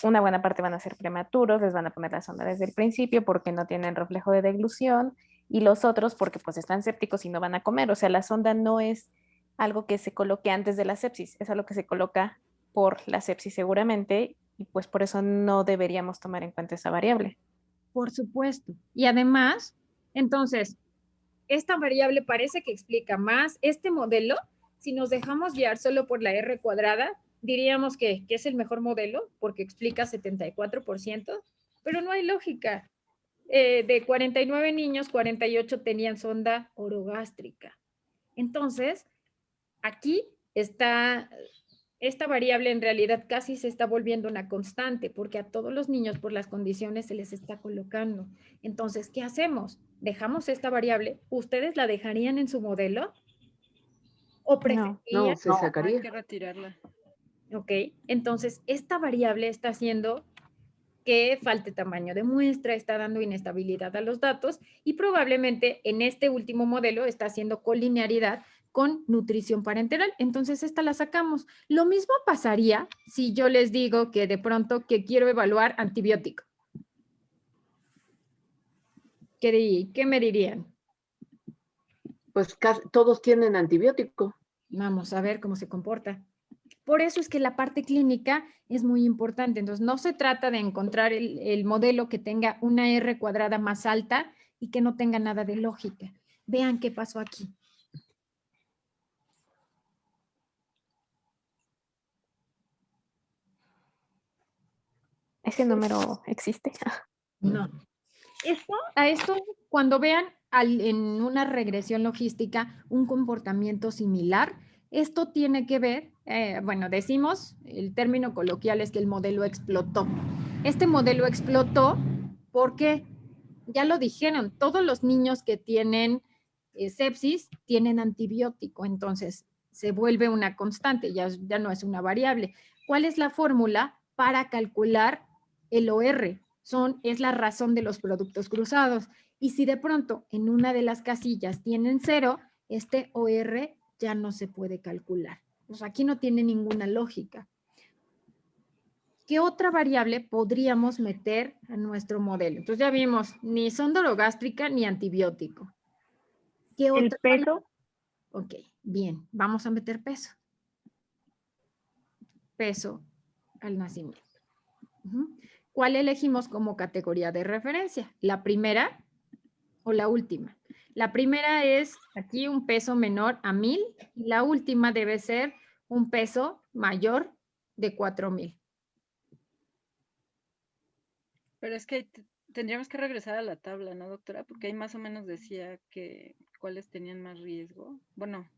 una buena parte van a ser prematuros, les van a poner la sonda desde el principio porque no tienen reflejo de deglución, y los otros porque pues están sépticos y no van a comer. O sea, la sonda no es algo que se coloque antes de la sepsis, es algo que se coloca por la sepsis seguramente, y pues por eso no deberíamos tomar en cuenta esa variable.
Por supuesto. Y además, entonces, esta variable parece que explica más. Este modelo, si nos dejamos guiar solo por la R cuadrada, diríamos que es el mejor modelo porque explica 74%, pero no hay lógica. De 49 niños, 48 tenían sonda orogástrica. Entonces, aquí está, esta variable en realidad casi se está volviendo una constante porque a todos los niños por las condiciones se les está colocando. Entonces, ¿qué hacemos? ¿Dejamos esta variable? ¿Ustedes la dejarían en su modelo? ¿O preferirían?
No, se sacaría.
Hay que retirarla.
Ok, entonces esta variable está siendo que falte tamaño de muestra, está dando inestabilidad a los datos y probablemente en este último modelo está haciendo colinearidad con nutrición parenteral. Entonces esta la sacamos. Lo mismo pasaría si yo les digo que de pronto que quiero evaluar antibiótico. ¿Qué me dirían?
Pues todos tienen antibiótico.
Vamos a ver cómo se comporta. Por eso es que la parte clínica es muy importante. Entonces, no se trata de encontrar el modelo que tenga una R cuadrada más alta y que no tenga nada de lógica. Vean qué pasó aquí.
¿Ese número existe?
No. A esto, cuando vean en una regresión logística un comportamiento similar, esto tiene que ver, bueno, decimos, el término coloquial es que el modelo explotó. Este modelo explotó porque, ya lo dijeron, todos los niños que tienen sepsis tienen antibiótico, entonces se vuelve una constante, ya no es una variable. ¿Cuál es la fórmula para calcular el OR? Es la razón de los productos cruzados. Y si de pronto en una de las casillas tienen 0, este OR ya no se puede calcular. Pues aquí no tiene ninguna lógica. ¿Qué otra variable podríamos meter a nuestro modelo? Entonces ya vimos, ni sonda orogástrica ni antibiótico. ¿Qué
¿El
otra
peso?
variable? Ok, bien, vamos a meter peso. Peso al nacimiento. ¿Cuál elegimos como categoría de referencia? ¿La primera o la última? La primera es aquí un peso menor a 1000 y la última debe ser un peso mayor de 4000.
Pero es que tendríamos que regresar a la tabla, ¿no, doctora? Porque ahí más o menos decía que cuáles tenían más riesgo. Bueno.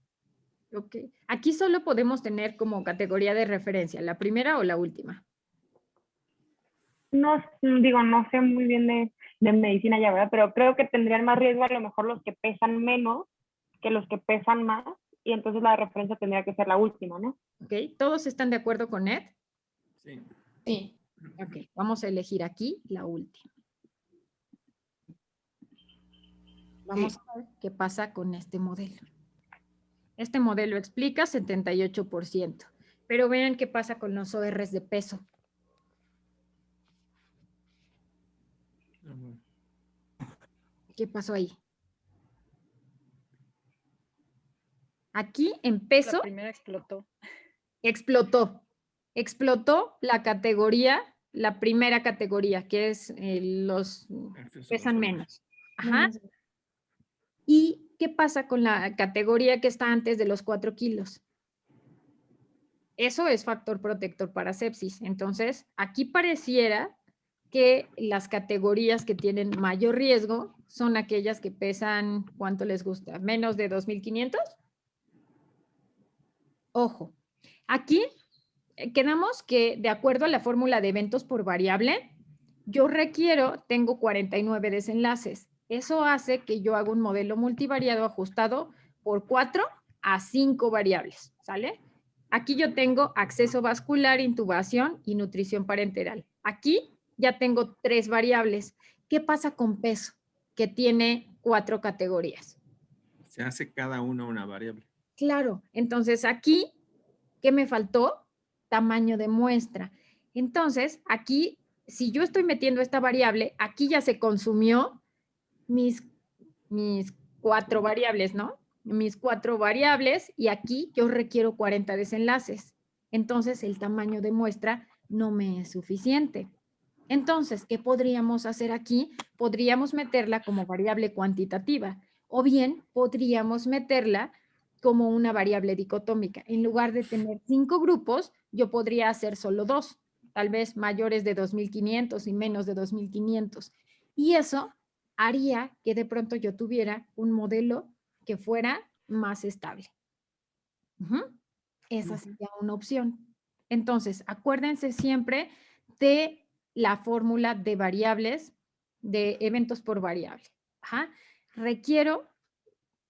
Ok. Aquí solo podemos tener como categoría de referencia, ¿la primera o la última?
No, digo, no sé muy bien de medicina ya, ¿verdad? Pero creo que tendrían más riesgo a lo mejor los que pesan menos que los que pesan más, y entonces la referencia tendría que ser la última, ¿no?
Ok, ¿todos están de acuerdo con Ed?
Sí.
Sí.
Ok, vamos a elegir aquí la última. Vamos a ver qué pasa con este modelo. Este modelo explica 78%, pero vean qué pasa con los ORs de peso. ¿Qué pasó ahí? Aquí en peso.
La primera explotó.
Explotó la categoría, la primera categoría, que es los pesan menos. Ajá. ¿Y qué pasa con la categoría que está antes de los 4 kilos? Eso es factor protector para sepsis. Entonces, aquí pareciera que las categorías que tienen mayor riesgo son aquellas que pesan, ¿cuánto les gusta? ¿Menos de 2500? Ojo, aquí quedamos que de acuerdo a la fórmula de eventos por variable, yo tengo 49 desenlaces. Eso hace que yo haga un modelo multivariado ajustado por 4 a 5 variables, ¿sale? Aquí yo tengo acceso vascular, intubación y nutrición parenteral. Aquí ya tengo 3 variables. ¿Qué pasa con peso? Que tiene 4 categorías.
Se hace cada una variable.
Claro, entonces aquí, ¿qué me faltó? Tamaño de muestra. Entonces, aquí, si yo estoy metiendo esta variable, aquí ya se consumió mis 4 variables, ¿no? Mis 4 variables y aquí yo requiero 40 desenlaces. Entonces, el tamaño de muestra no me es suficiente. Entonces, ¿qué podríamos hacer aquí? Podríamos meterla como variable cuantitativa o bien podríamos meterla como una variable dicotómica. En lugar de tener 5 grupos, yo podría hacer solo 2, tal vez mayores de 2500 y menos de 2500. Y eso haría que de pronto yo tuviera un modelo que fuera más estable. Esa sería una opción. Entonces, acuérdense siempre de la fórmula de variables, de eventos por variable. Requiero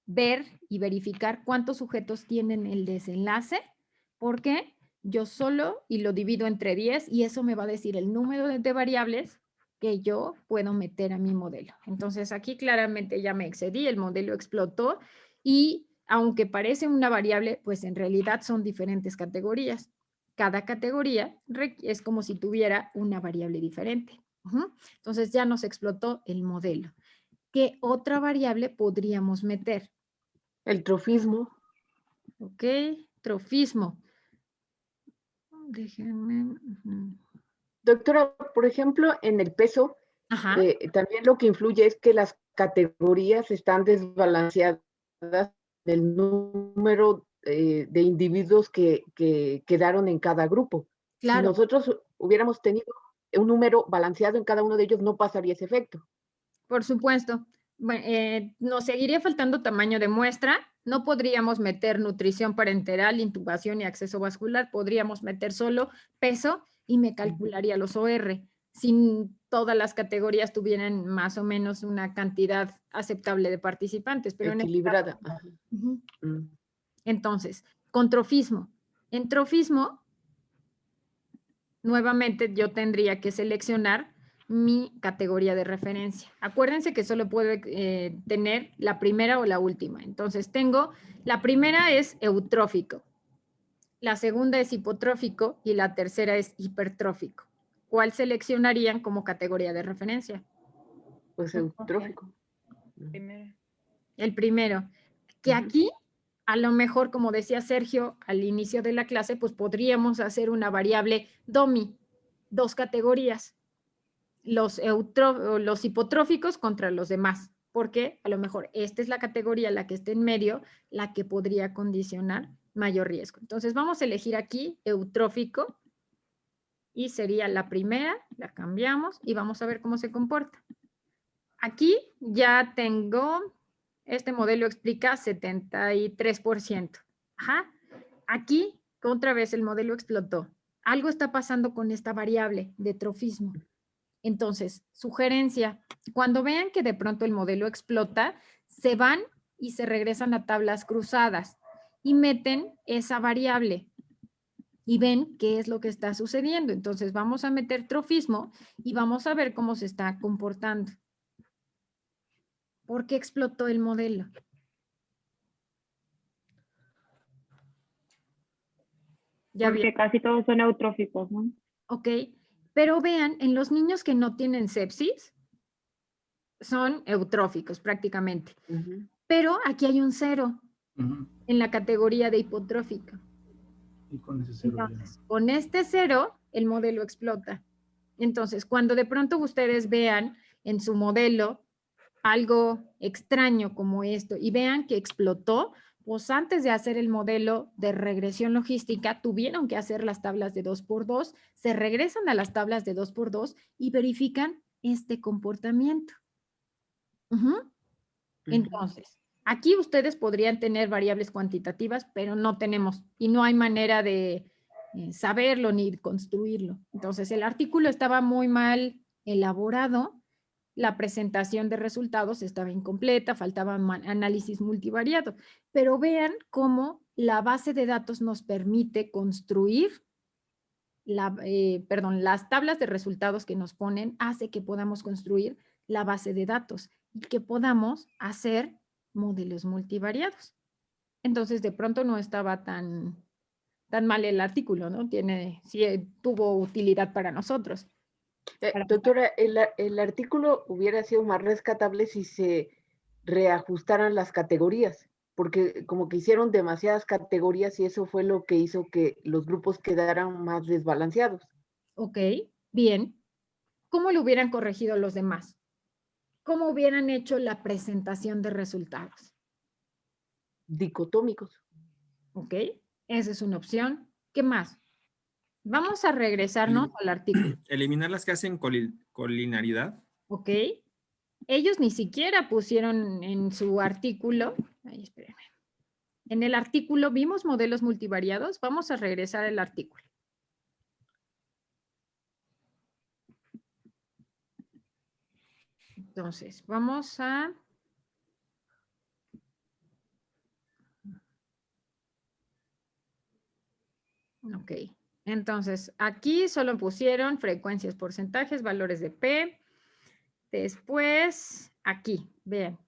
ver y verificar cuántos sujetos tienen el desenlace, porque yo solo y lo divido entre 10 y eso me va a decir el número de variables que yo puedo meter a mi modelo. Entonces aquí claramente ya me excedí, el modelo explotó y aunque parece una variable, pues en realidad son diferentes categorías. Cada categoría es como si tuviera una variable diferente. Entonces ya nos explotó el modelo. ¿Qué otra variable podríamos meter?
El trofismo.
Ok, trofismo. Déjenme.
Doctora, por ejemplo, en el peso, también lo que influye es que las categorías están desbalanceadas del número de individuos que quedaron en cada grupo.
Claro.
Si nosotros hubiéramos tenido un número balanceado en cada uno de ellos, no pasaría ese efecto.
Por supuesto. Bueno, nos seguiría faltando tamaño de muestra. No podríamos meter nutrición parenteral, intubación y acceso vascular. Podríamos meter solo peso y me calcularía los OR. Si todas las categorías tuvieran más o menos una cantidad aceptable de participantes. Pero
equilibrada.
Entonces, con trofismo. En trofismo, nuevamente yo tendría que seleccionar mi categoría de referencia. Acuérdense que solo puedo tener la primera o la última. Entonces tengo, la primera es eutrófico, la segunda es hipotrófico y la tercera es hipertrófico. ¿Cuál seleccionarían como categoría de referencia?
Pues eutrófico.
El primero. Que aquí, a lo mejor, como decía Sergio al inicio de la clase, pues podríamos hacer una variable DOMI, 2 categorías. Los hipotróficos contra los demás, porque a lo mejor esta es la categoría, la que esté en medio, la que podría condicionar mayor riesgo. Entonces vamos a elegir aquí eutrófico y sería la primera, la cambiamos y vamos a ver cómo se comporta. Aquí ya tengo, este modelo explica 73%. Ajá. Aquí, otra vez el modelo explotó. Algo está pasando con esta variable de trofismo. Entonces, sugerencia, cuando vean que de pronto el modelo explota, se van y se regresan a tablas cruzadas y meten esa variable y ven qué es lo que está sucediendo. Entonces, vamos a meter trofismo y vamos a ver cómo se está comportando. ¿Por qué explotó el modelo?
Porque casi todos son eutróficos, ¿no?
Ok, pero vean, en los niños que no tienen sepsis, son eutróficos prácticamente. Pero aquí hay un 0 en la categoría de hipotrófico.
Y con ese 0
Entonces, con este 0, el modelo explota. Entonces, cuando de pronto ustedes vean en su modelo algo extraño como esto y vean que explotó, pues antes de hacer el modelo de regresión logística, tuvieron que hacer las tablas de 2x2, se regresan a las tablas de 2x2 y verifican este comportamiento. Entonces, aquí ustedes podrían tener variables cuantitativas, pero no tenemos y no hay manera de saberlo ni construirlo. Entonces, el artículo estaba muy mal elaborado, la presentación de resultados estaba incompleta, faltaba análisis multivariado, pero vean cómo la base de datos nos permite construir, las tablas de resultados que nos ponen hace que podamos construir la base de datos y que podamos hacer modelos multivariados. Entonces, de pronto no estaba tan mal el artículo, ¿no? Sí tuvo utilidad para nosotros.
Doctora, el artículo hubiera sido más rescatable si se reajustaran las categorías, porque como que hicieron demasiadas categorías y eso fue lo que hizo que los grupos quedaran más desbalanceados.
Ok, bien. ¿Cómo lo hubieran corregido los demás? ¿Cómo hubieran hecho la presentación de resultados?
Dicotómicos.
Ok, esa es una opción. ¿Qué más? Vamos a regresarnos al artículo.
Eliminar las que hacen colinaridad.
Ok. Ellos ni siquiera pusieron en su artículo, ay, espérenme. En el artículo vimos modelos multivariados. Vamos a regresar al artículo. Entonces, vamos a... Ok. Ok. Entonces, aquí solo pusieron frecuencias, porcentajes, valores de P. Después, aquí, vean.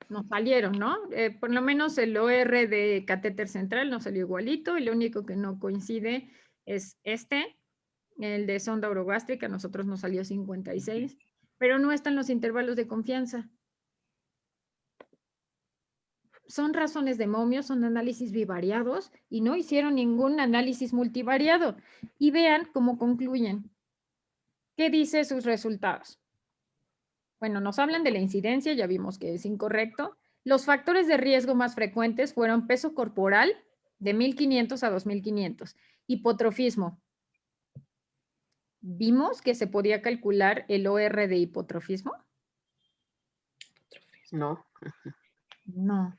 Nos salieron, ¿no? Por lo menos el OR de catéter central nos salió igualito y lo único que no coincide es este, el de sonda orogástrica, a nosotros nos salió 56, pero no están los intervalos de confianza. Son razones de momio, son análisis bivariados y no hicieron ningún análisis multivariado. Y vean cómo concluyen. ¿Qué dice sus resultados? Bueno, nos hablan de la incidencia, ya vimos que es incorrecto. Los factores de riesgo más frecuentes fueron peso corporal de 1500 a 2500, hipotrofismo. ¿Vimos que se podía calcular el OR de hipotrofismo?
No.
No.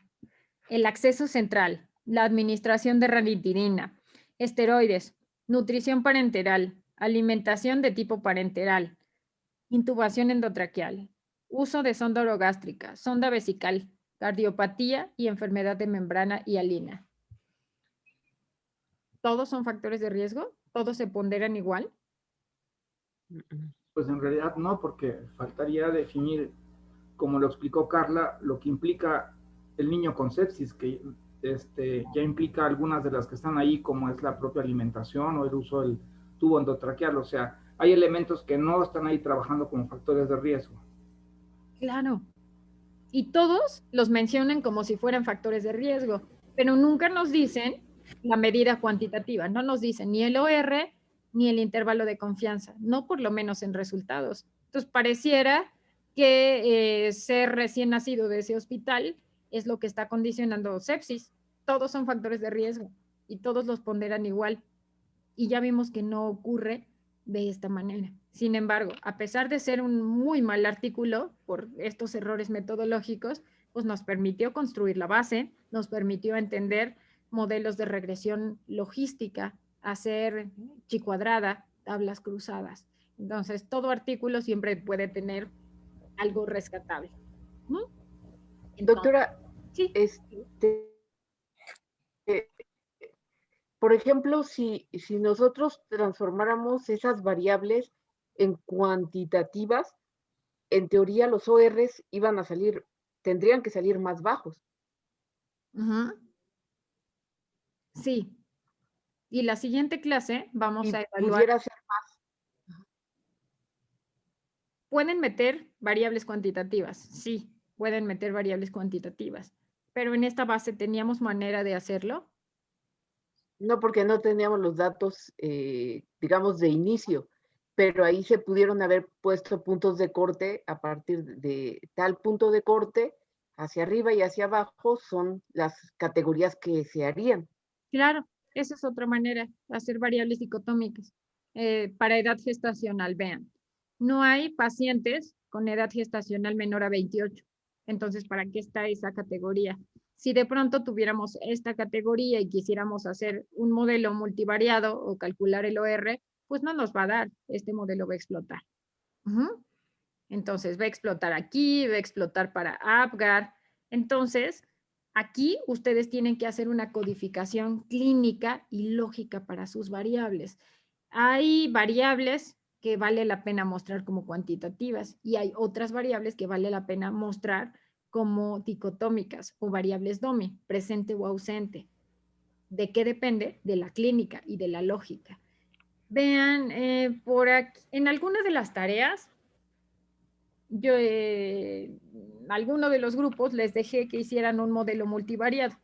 El acceso central, la administración de ranitidina, esteroides, nutrición parenteral, alimentación de tipo parenteral, intubación endotraqueal, uso de sonda orogástrica, sonda vesical, cardiopatía y enfermedad de membrana hialina. ¿Todos son factores de riesgo? ¿Todos se ponderan igual?
Pues en realidad no, porque faltaría definir, como lo explicó Carla, lo que implica el niño con sepsis, que ya implica algunas de las que están ahí, como es la propia alimentación o el uso del tubo endotraqueal. O sea, hay elementos que no están ahí trabajando como factores de riesgo.
Claro. Y todos los mencionan como si fueran factores de riesgo, pero nunca nos dicen la medida cuantitativa, no nos dicen ni el OR ni el intervalo de confianza, no por lo menos en resultados. Entonces pareciera que ser recién nacido de ese hospital es lo que está condicionando sepsis. Todos son factores de riesgo y todos los ponderan igual. Y ya vimos que no ocurre de esta manera. Sin embargo, a pesar de ser un muy mal artículo por estos errores metodológicos, pues nos permitió construir la base, nos permitió entender modelos de regresión logística, hacer chicuadrada, tablas cruzadas. Entonces, todo artículo siempre puede tener algo rescatable.
¿No? Doctora,
sí.
Por ejemplo, si nosotros transformáramos esas variables en cuantitativas, en teoría los ORs tendrían que salir más bajos.
Sí. Y la siguiente clase vamos a evaluar.
Pudiera ser más.
¿Pueden meter variables cuantitativas? Sí, pueden meter variables cuantitativas. Pero en esta base, ¿teníamos manera de hacerlo?
No, porque no teníamos los datos, digamos, de inicio, pero ahí se pudieron haber puesto puntos de corte a partir de tal punto de corte, hacia arriba y hacia abajo son las categorías que se harían.
Claro, esa es otra manera, hacer variables dicotómicas. Para edad gestacional, vean, no hay pacientes con edad gestacional menor a 28. Entonces, ¿para qué está esa categoría? Si de pronto tuviéramos esta categoría y quisiéramos hacer un modelo multivariado o calcular el OR, pues no nos va a dar, este modelo va a explotar. Entonces, va a explotar aquí, va a explotar para APGAR. Entonces, aquí ustedes tienen que hacer una codificación clínica y lógica para sus variables. Hay variables que vale la pena mostrar como cuantitativas y hay otras variables que vale la pena mostrar como dicotómicas o variables DOMI, presente o ausente. ¿De qué depende? De la clínica y de la lógica. Vean, por aquí, en alguna de las tareas, yo alguno de los grupos les dejé que hicieran un modelo multivariado.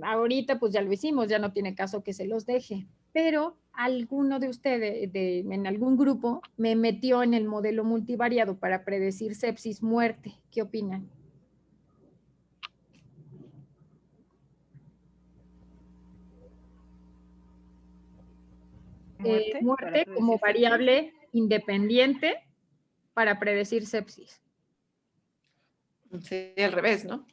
Ahorita pues ya lo hicimos, ya no tiene caso que se los deje, pero alguno de ustedes en algún grupo me metió en el modelo multivariado para predecir sepsis, muerte. ¿Qué opinan? Muerte como variable independiente para predecir sepsis.
Sería al revés, ¿no?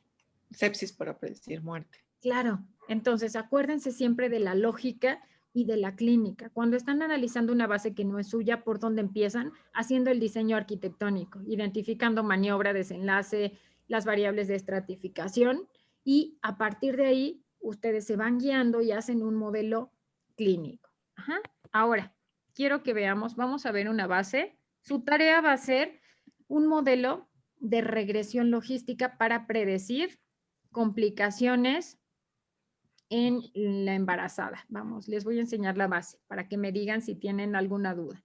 Sepsis para predecir muerte.
Claro, entonces acuérdense siempre de la lógica y de la clínica. Cuando están analizando una base que no es suya, ¿por dónde empiezan? Haciendo el diseño arquitectónico, identificando maniobra, desenlace, las variables de estratificación, y a partir de ahí ustedes se van guiando y hacen un modelo clínico. Ajá. Ahora, quiero que veamos, vamos a ver una base. Su tarea va a ser un modelo de regresión logística para predecir complicaciones en la embarazada. Vamos, les voy a enseñar la base para que me digan si tienen alguna duda.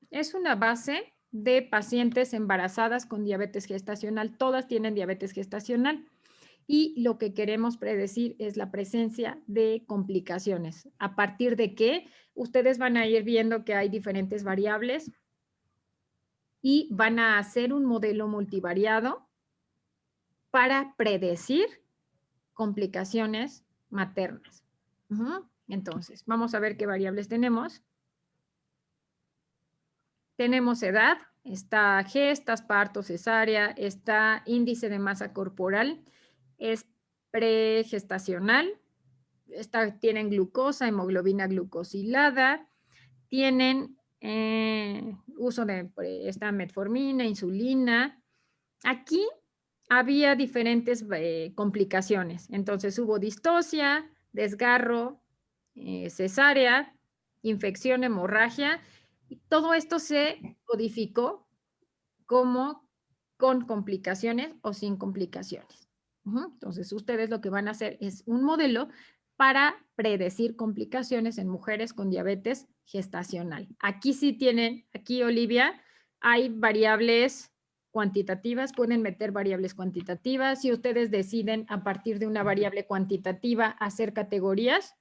Es una base de pacientes embarazadas con diabetes gestacional. Todas tienen diabetes gestacional. Y lo que queremos predecir es la presencia de complicaciones. ¿A partir de qué? Ustedes van a ir viendo que hay diferentes variables y van a hacer un modelo multivariado para predecir complicaciones maternas. Entonces, vamos a ver qué variables tenemos. Tenemos edad, está gestas, parto, cesárea, está índice de masa corporal, es pregestacional, tienen glucosa, hemoglobina glucosilada, tienen uso de esta metformina, insulina. Aquí había diferentes complicaciones. Entonces hubo distocia, desgarro, cesárea, infección, hemorragia. Y todo esto se codificó como con complicaciones o sin complicaciones. Entonces, ustedes lo que van a hacer es un modelo para predecir complicaciones en mujeres con diabetes gestacional. Aquí sí tienen, aquí Olivia, hay variables cuantitativas, pueden meter variables cuantitativas. Si ustedes deciden a partir de una variable cuantitativa hacer categorías,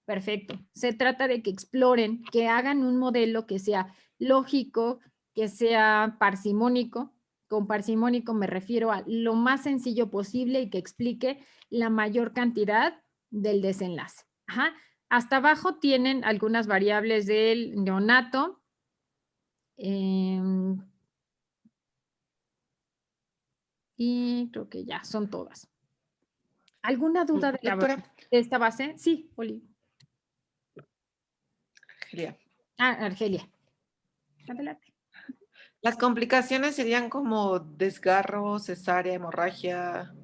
perfecto. Se trata de que exploren, que hagan un modelo que sea lógico, que sea parsimónico. Con parsimónico me refiero a lo más sencillo posible y que explique la mayor cantidad del desenlace. Ajá. Hasta abajo tienen algunas variables del neonato. Y creo que ya son todas. ¿Alguna duda de esta base? Sí, Oli.
Argelia.
Argelia. Adelante.
Las complicaciones serían como desgarro, cesárea, hemorragia.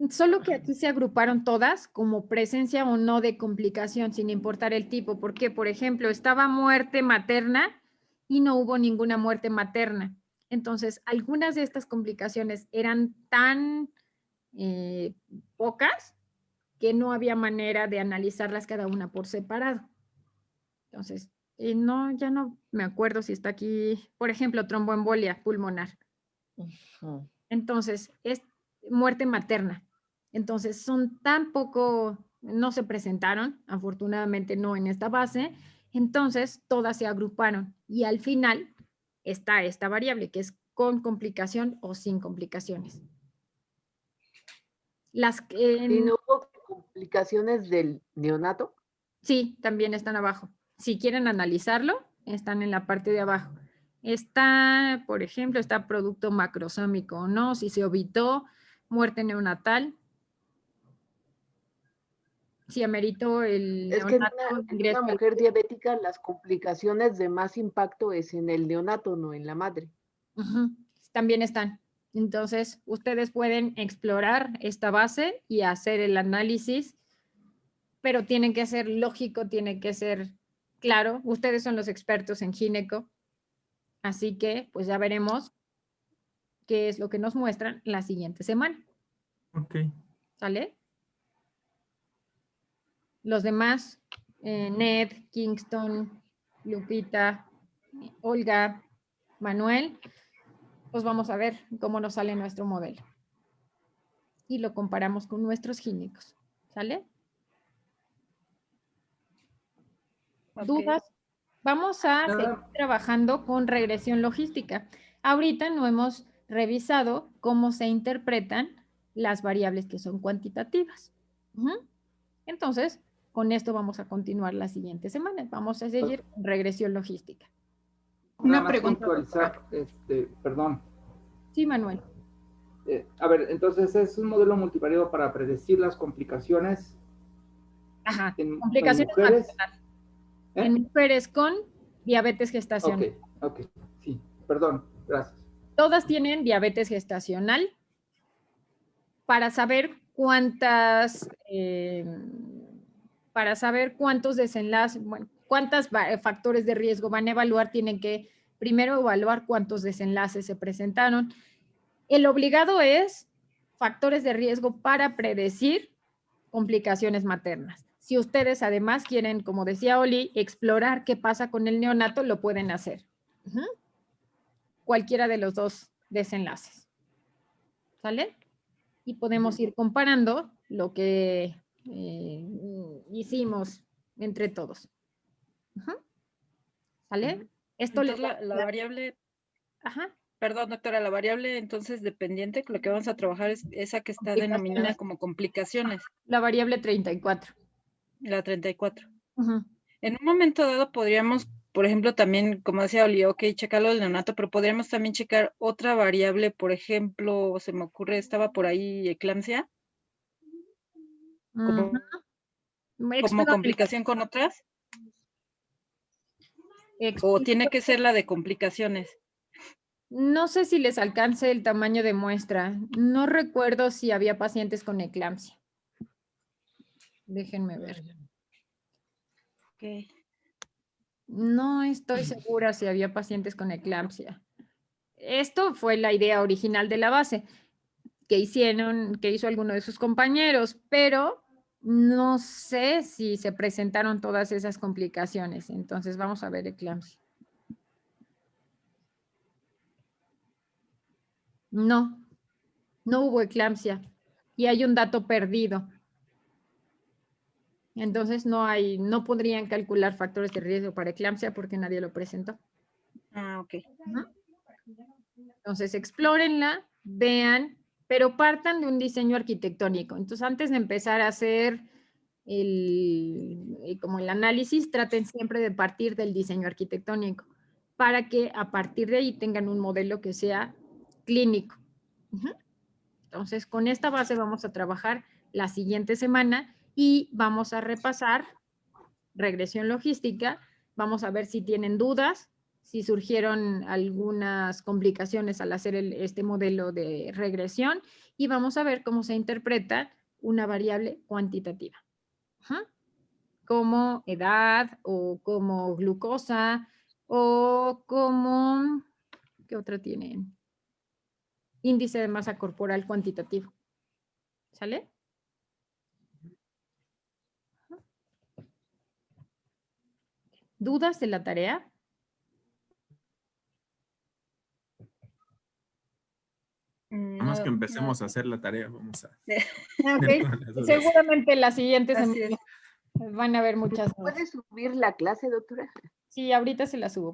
Solo que aquí se agruparon todas como presencia o no de complicación, sin importar el tipo. Porque, por ejemplo, estaba muerte materna y no hubo ninguna muerte materna. Entonces, algunas de estas complicaciones eran tan pocas que no había manera de analizarlas cada una por separado. Entonces, no, ya no me acuerdo si está aquí, por ejemplo, tromboembolia pulmonar. Entonces, es muerte materna. Entonces, son tan poco, no se presentaron, afortunadamente no en esta base, entonces todas se agruparon y al final está esta variable que es con complicación o sin complicaciones.
¿Y no hubo complicaciones del neonato?
Sí, también están abajo. Si quieren analizarlo, están en la parte de abajo. Está, por ejemplo, está producto macrosómico o no, si se evitó muerte neonatal, si ameritó el
es
neonato.
Que en una mujer diabética las complicaciones de más impacto es en el neonato, no en la madre.
También están. Entonces, ustedes pueden explorar esta base y hacer el análisis, pero tienen que ser lógico, tiene que ser claro. Ustedes son los expertos en gineco, así que pues ya veremos qué es lo que nos muestran la siguiente semana.
Ok.
¿Sale? Los demás, Ned, Kingston, Lupita, Olga, Manuel, pues vamos a ver cómo nos sale nuestro modelo. Y lo comparamos con nuestros gínecos. ¿Sale? Okay. ¿Dudas? Vamos a seguir trabajando con regresión logística. Ahorita no hemos revisado cómo se interpretan las variables que son cuantitativas. Entonces, con esto vamos a continuar la siguiente semana. Vamos a seguir con regresión logística.
Una
más
pregunta.
puntualizar, perdón.
Sí, Manuel.
A ver, entonces es un modelo multivariado para predecir las complicaciones.
Ajá,
en
complicaciones
mujeres.
maternales. En mujeres con diabetes gestacional.
Ok, sí, perdón, gracias.
Todas tienen diabetes gestacional para saber cuántos desenlaces, bueno, cuántos factores de riesgo van a evaluar, tienen que primero evaluar cuántos desenlaces se presentaron. El obligado es factores de riesgo para predecir complicaciones maternas. Si ustedes además quieren, como decía Oli, explorar qué pasa con el neonato, lo pueden hacer. Cualquiera de los dos desenlaces. ¿Sale? Y podemos ir comparando lo que hicimos entre todos. ¿Sale? Esto
entonces, la variable...
Ajá.
Perdón, doctora, la variable entonces dependiente, lo que vamos a trabajar es esa que está denominada como complicaciones.
La variable 34.
La 34. En un momento dado podríamos, por ejemplo, también, como decía Oli, ok, checarlo del neonato, pero podríamos también checar otra variable, por ejemplo, se me ocurre, estaba por ahí eclampsia. Como complicación con otras. O tiene que ser la de complicaciones.
No sé si les alcance el tamaño de muestra. No recuerdo si había pacientes con eclampsia. Déjenme ver.
Okay.
No estoy segura si había pacientes con eclampsia. Esto fue la idea original de la base que hizo alguno de sus compañeros, pero no sé si se presentaron todas esas complicaciones. Entonces vamos a ver eclampsia. No hubo eclampsia y hay un dato perdido. Entonces no podrían calcular factores de riesgo para eclampsia porque nadie lo presentó.
Ah, ok.
Entonces explórenla, vean, pero partan de un diseño arquitectónico. Entonces antes de empezar a hacer como el análisis, traten siempre de partir del diseño arquitectónico para que a partir de ahí tengan un modelo que sea clínico. Entonces, con esta base vamos a trabajar la siguiente semana y vamos a repasar regresión logística. Vamos a ver si tienen dudas, si surgieron algunas complicaciones al hacer este modelo de regresión y vamos a ver cómo se interpreta una variable cuantitativa. Como edad o como glucosa o como, ¿qué otra tienen? Índice de masa corporal cuantitativo. ¿Sale? ¿Dudas de la tarea?
Vamos que empecemos a hacer la tarea. Vamos a...
Okay. Seguramente la siguiente semana van a haber muchas dudas.
¿Puede subir la clase, doctora?
Sí, ahorita se la subo.